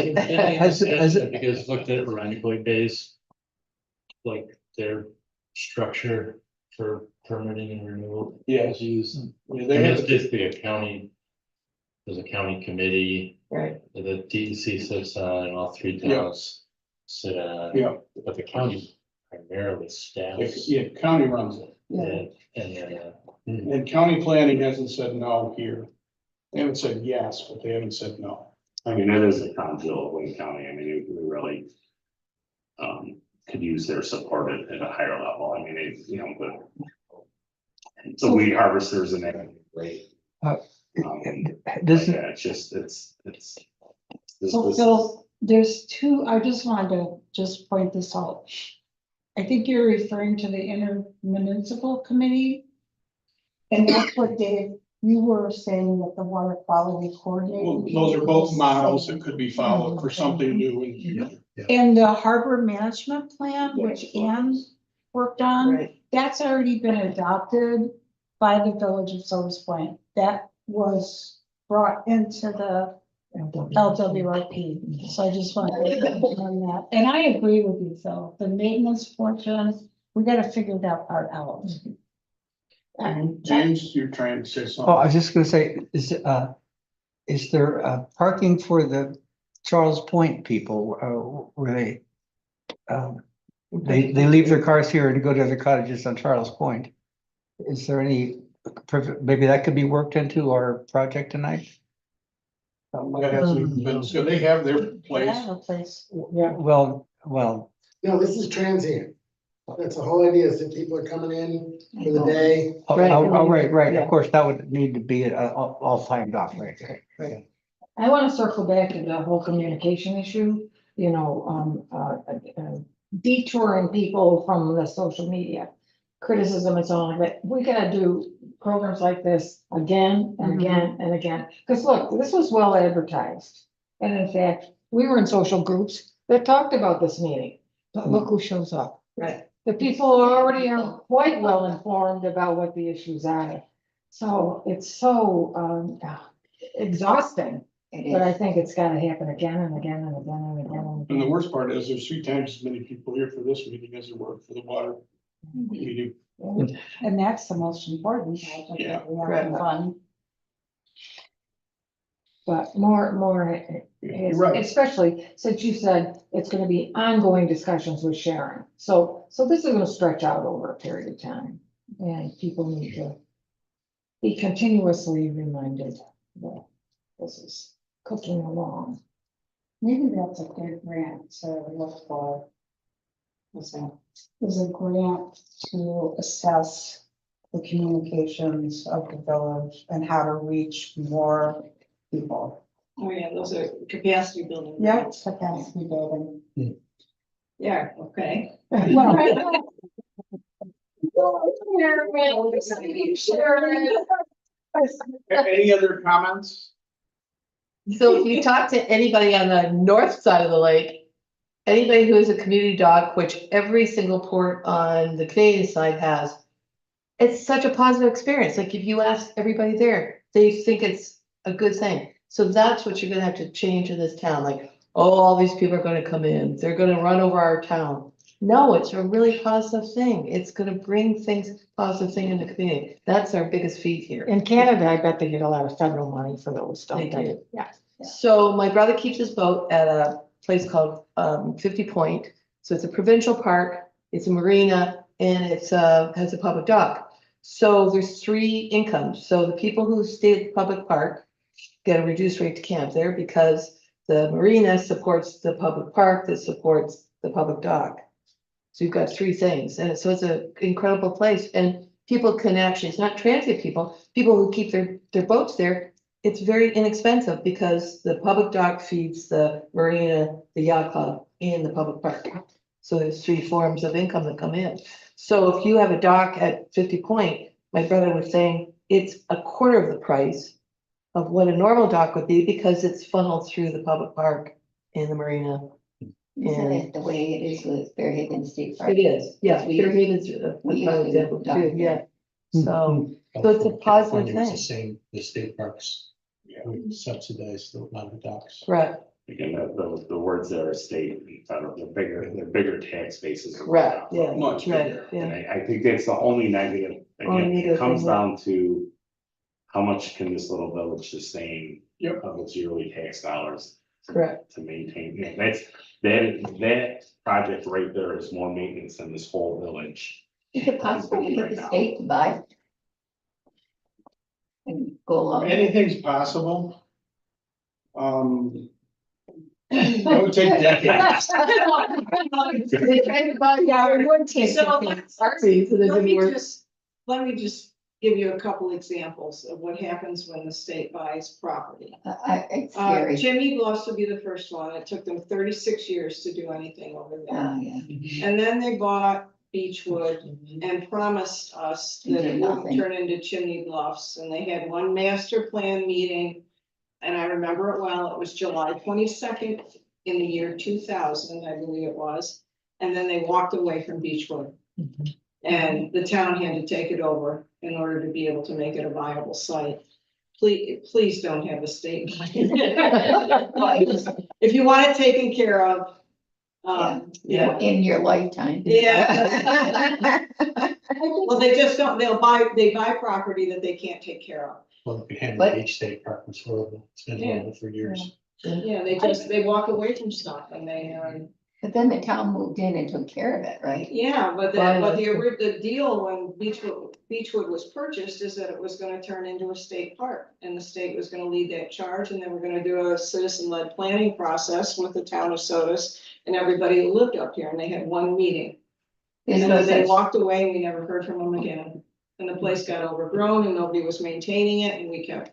B: Has it-
J: You guys looked at Rhinebeck Bay's, like their structure for permitting and renewal?
A: Yes.
J: Use,
A: Yeah,
J: I
A: they
J: mean,
A: have
J: it's basically a county, there's a county committee
L: Right,
J: that the DEC sits on and all three
A: Yeah.
J: towns sit on.
A: Yeah.
J: But the county primarily staffs.
A: Yeah, county runs it.
J: And then,
A: And county planning hasn't said no here. They haven't said yes, but they haven't said no.
M: I mean, it is a crown jewel of Wayne County. I mean, we really could use their support at a higher level. I mean, the weed harvesters and that, great.
C: Does
M: Yeah, it's just, it's. this-
H: So
M: this-
H: Phil, there's two, I just wanted to just point this out. I think you're referring to the intermunicipal committee. And that's what Dave, you were saying that the water quality coordinating.
A: Well, those are both models that could be followed for something new in the future.
H: And the harbor management plan, which Ann worked on,
L: right.
H: that's already been adopted by the village of Sodas Point. That was brought into the LWRP. So I just wanted to confirm that. And I agree with you, Phil. The maintenance portion, we gotta figure that part out. And
A: James, you're trying to say
C: Oh, I
A: something.
C: was just gonna say, is there parking for the Charles Point people, where they leave their cars here and go to their cottages on Charles Point? Is there any, maybe that could be worked into our project tonight?
A: That hasn't even been, so they have their
H: I
A: place.
H: have a place.
C: Well,
N: No, this is transient. That's the whole idea, is that people are coming in for the day.
C: Oh,
L: Right,
C: right,
L: yeah.
C: of course, that would need to be all signed off, right?
D: I want to circle back to the whole communication issue, you know, detouring people from the social media. Criticism and so on, but we gotta do programs like this again and again and again. Because look, this was well advertised. And in fact, we were in social groups that talked about this meeting, but look who shows up.
I: Right.
D: The people already are quite well informed about what the issues are. So it's so exhausting, but I think it's gotta happen again and again and again and again and
A: And the
D: again.
A: worst part is there's 3 times as many people here for this meeting as there were for the water meeting.
H: And that's the most important.
A: Yeah.
H: We have fun.
D: But more,
A: You're right.
D: especially since you said it's gonna be ongoing discussions with Sharon. So this is gonna stretch out over a period of time. And people need to be continuously reminded that this is cooking along.
H: Maybe that's a good grant to look for. Is a grant to assess the communications of the village and how to reach more people.
I: Oh, yeah, those are capacity building.
H: Yeah, it's capacity building.
I: Yeah, okay.
A: Any other comments?
L: So if you talk to anybody on the north side of the lake, anybody who is a community dog, which every single port on the Canadian side has, it's such a positive experience. Like if you ask everybody there, they think it's a good thing. So that's what you're gonna have to change in this town, like, oh, all these people are gonna come in, they're gonna run over our town. No, it's a really positive thing. It's gonna bring positive thing in the community. That's our biggest feat here.
D: In Canada, I bet they get a lot of federal money for those, don't
L: They
D: they?
L: do.
D: Yeah.
L: So my brother keeps his boat at a place called 50 Point. So it's a provincial park, it's a marina, and it's has a public dock. So there's 3 incomes. So the people who stay at the public park get a reduced rate to camp there because the marina supports the public park that supports the public dock. So you've got 3 things, and so it's an incredible place, and people can actually, it's not transient people who keep their boats there. It's very inexpensive because the public dock feeds the marina, the yacht club, and the public park. So there's 3 forms of income that come in. So if you have a dock at 50 Point, my brother was saying it's a quarter of the price of what a normal dock would be because it's funneled through the public park and the marina.
G: Isn't it the way it is with Fairhaven State Park?
L: It is, yeah,
G: We-
L: Fairhaven's a
G: we
L: prime
G: used to
L: example
G: dock
L: too,
G: there.
L: yeah. So it's a
B: California-
L: positive
B: California, it's
L: thing.
B: the same, the state parks. We subsidize the amount of docks.
L: Correct,
M: Again, the words there are state and federal, they're bigger tax bases.
L: correct, yeah,
A: Much
L: right,
A: bigger.
M: And
L: yeah.
M: I think that's the only negative.
L: Only
M: Again,
L: negative
M: it comes
L: thing, yeah.
M: down to how much can this little village sustain
A: Yep.
M: of its yearly tax dollars
L: Correct.
M: to maintain. You know, that project right there is more maintenance than this whole village.
G: Is it possible to get the state to buy? And go along?
A: Anything's possible. That would take decades.
L: They tried to buy our wood tank.
I: So,
L: RVs, and it
I: Let me
L: didn't work.
I: let me just give you a couple examples of what happens when the state buys property.
G: It's scary.
I: Chimney Bluffs would be the first one. It took them 36 years to do anything over there.
G: Oh, yeah.
I: And then they bought Beechwood and promised us that it wouldn't
G: Nothing.
I: turn into Chimney Bluffs, and they had one master plan meeting. And I remember it well, it was July 22nd in the year 2000, I believe it was. And then they walked away from Beechwood. And the town had to take it over in order to be able to make it a viable site. Please don't have a state. If you want it taken care of.
G: Yeah, in your lifetime.
I: Yeah. Well, they just don't, they buy property that they can't take care of.
B: Well, the Hammer
G: But-
B: Beach State Park was horrible. It's been horrible for years.
I: Yeah, they walk away from stuff and they,
G: But then the town moved in and took care of it, right?
I: yeah, but the deal when Beechwood was purchased is that it was gonna turn into a state park. And the state was gonna lead that charge, and then we're gonna do a citizen-led planning process with the town of Sodas and everybody who lived up here, and they had one meeting.
D: There's
I: And
D: no
I: then they
D: such-
I: walked away and we never heard from them again. And the place got overgrown and nobody was maintaining it and we kept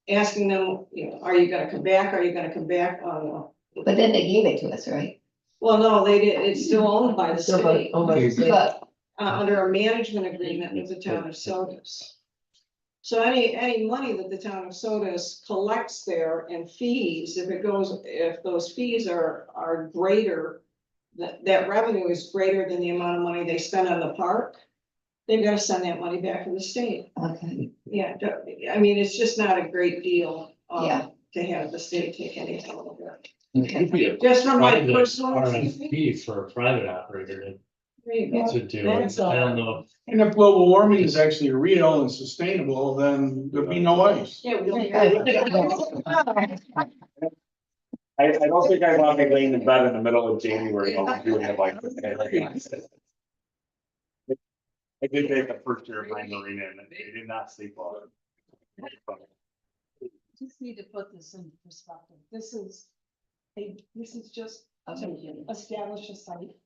I: asking them, you know, are you gonna come back? Are you gonna come back? Oh, no.
G: But then they gave it to us, right?
I: Well, no, they did, it's still owned by the
L: Still by-
I: state,
L: owned by the state.
G: But,
I: under a management agreement with the town of Sodas. So any money that the town of Sodas collects there and fees, if those fees are greater, that revenue is greater than the amount of money they spend on the park, they've gotta send that money back to the state.
G: okay,
I: Yeah, I mean, it's just not a great deal,
G: Yeah.
I: to have the state take anything over.
J: It'd be a
I: Just from my
J: private
I: personal.
J: RFP for a private operator
I: There you go.
J: to do it.
I: That's
J: I don't know.
A: And if global warming is actually real and sustainable, then there'd be no ice.
I: Yeah, we don't.
M: I don't think I want to be laying in bed in the middle of January, doing it like. I did make the first year of my marina and I did not sleep well.
H: Just need to put this in perspective. This is just to establish a site.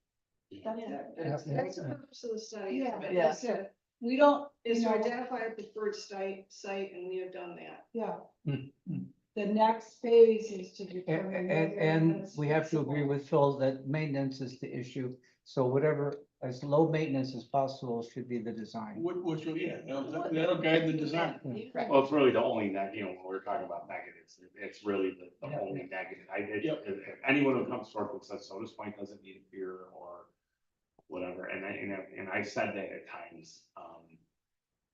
H: That's it.
I: That's the purpose of the study.
H: Yeah,
I: but
H: that's it. We don't,
I: Is
H: you
I: to
H: know,
I: identify a preferred site, and we have done that.
H: yeah.
C: Hmm.
H: The next phase is to determine.
C: And
H: whether it's
C: we have to agree
H: feasible.
C: with Phil that maintenance is the issue. So whatever, as low maintenance as possible should be the design.
A: Which, yeah, that'll guide the design.
M: Well, it's really the only when we're talking about negatives, it's really the only negative. If anyone who comes forward and says Sodas Point doesn't need a pier or whatever, and I said that at times,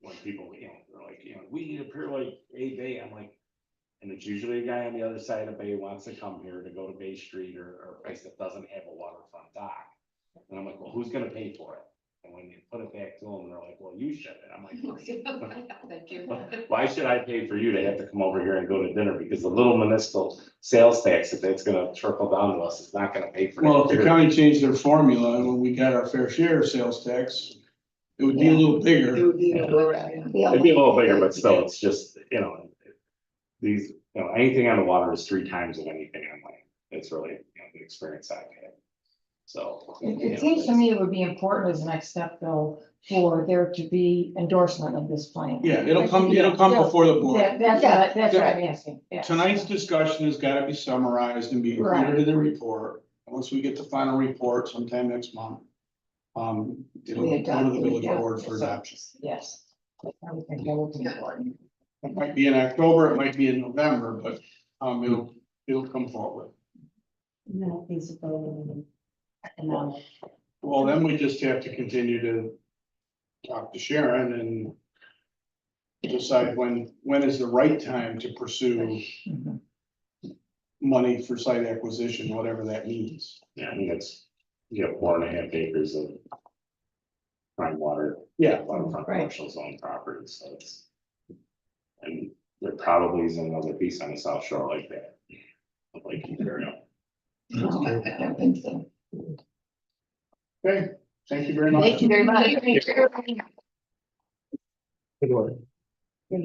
M: when people, they're like, we need a pier like A Bay, I'm like, and it's usually a guy on the other side of Bay wants to come here to go to Bay Street or a place that doesn't have a waterfront dock. And I'm like, well, who's gonna pay for it? And when you put it back to them, they're like, well, you should. And I'm like, why should I pay for you to have to come over here and go to dinner? Because the little municipal sales tax that's gonna trickle down to us is not gonna pay for.
A: Well, if
M: that
A: the
M: beer.
A: county changed their formula and when we got our fair share of sales tax, it would be a little
I: It
A: bigger.
I: would be.
G: yeah.
M: It'd be a little bigger, but still, it's just, these, anything on the water is 3 times of anything on land. It's really, the experience I've had. So.
D: It seems to me it would be important as a next step, though, for there to be endorsement of this plan.
A: Yeah, it'll come before the board.
D: That's what I'm asking, yeah.
A: Tonight's discussion has got to be summarized and be included in the report. Once we get the final report sometime next month, it'll
G: We
A: go to the
G: adopt it,
A: village
G: yeah.
A: board for adoption.
D: Yes. I would think that would be important.
A: It might be in October, it might be in November, but, it'll come forward.
D: No feasibility.
A: Well, then we just have to continue to talk to Sharon and decide when is the right time to pursue money for site acquisition, whatever that means.
M: Yeah, I mean, it's, 4.5 acres of prime water.
A: Yeah.
M: Waterfront
D: Right.
M: commercial zone property, so it's. And there probably is another piece on the south shore like that. Of Lake Ontario.
G: No, I don't think so.
A: Okay, thank you very much.
G: Thank you very much.
B: Good order.
G: Yeah.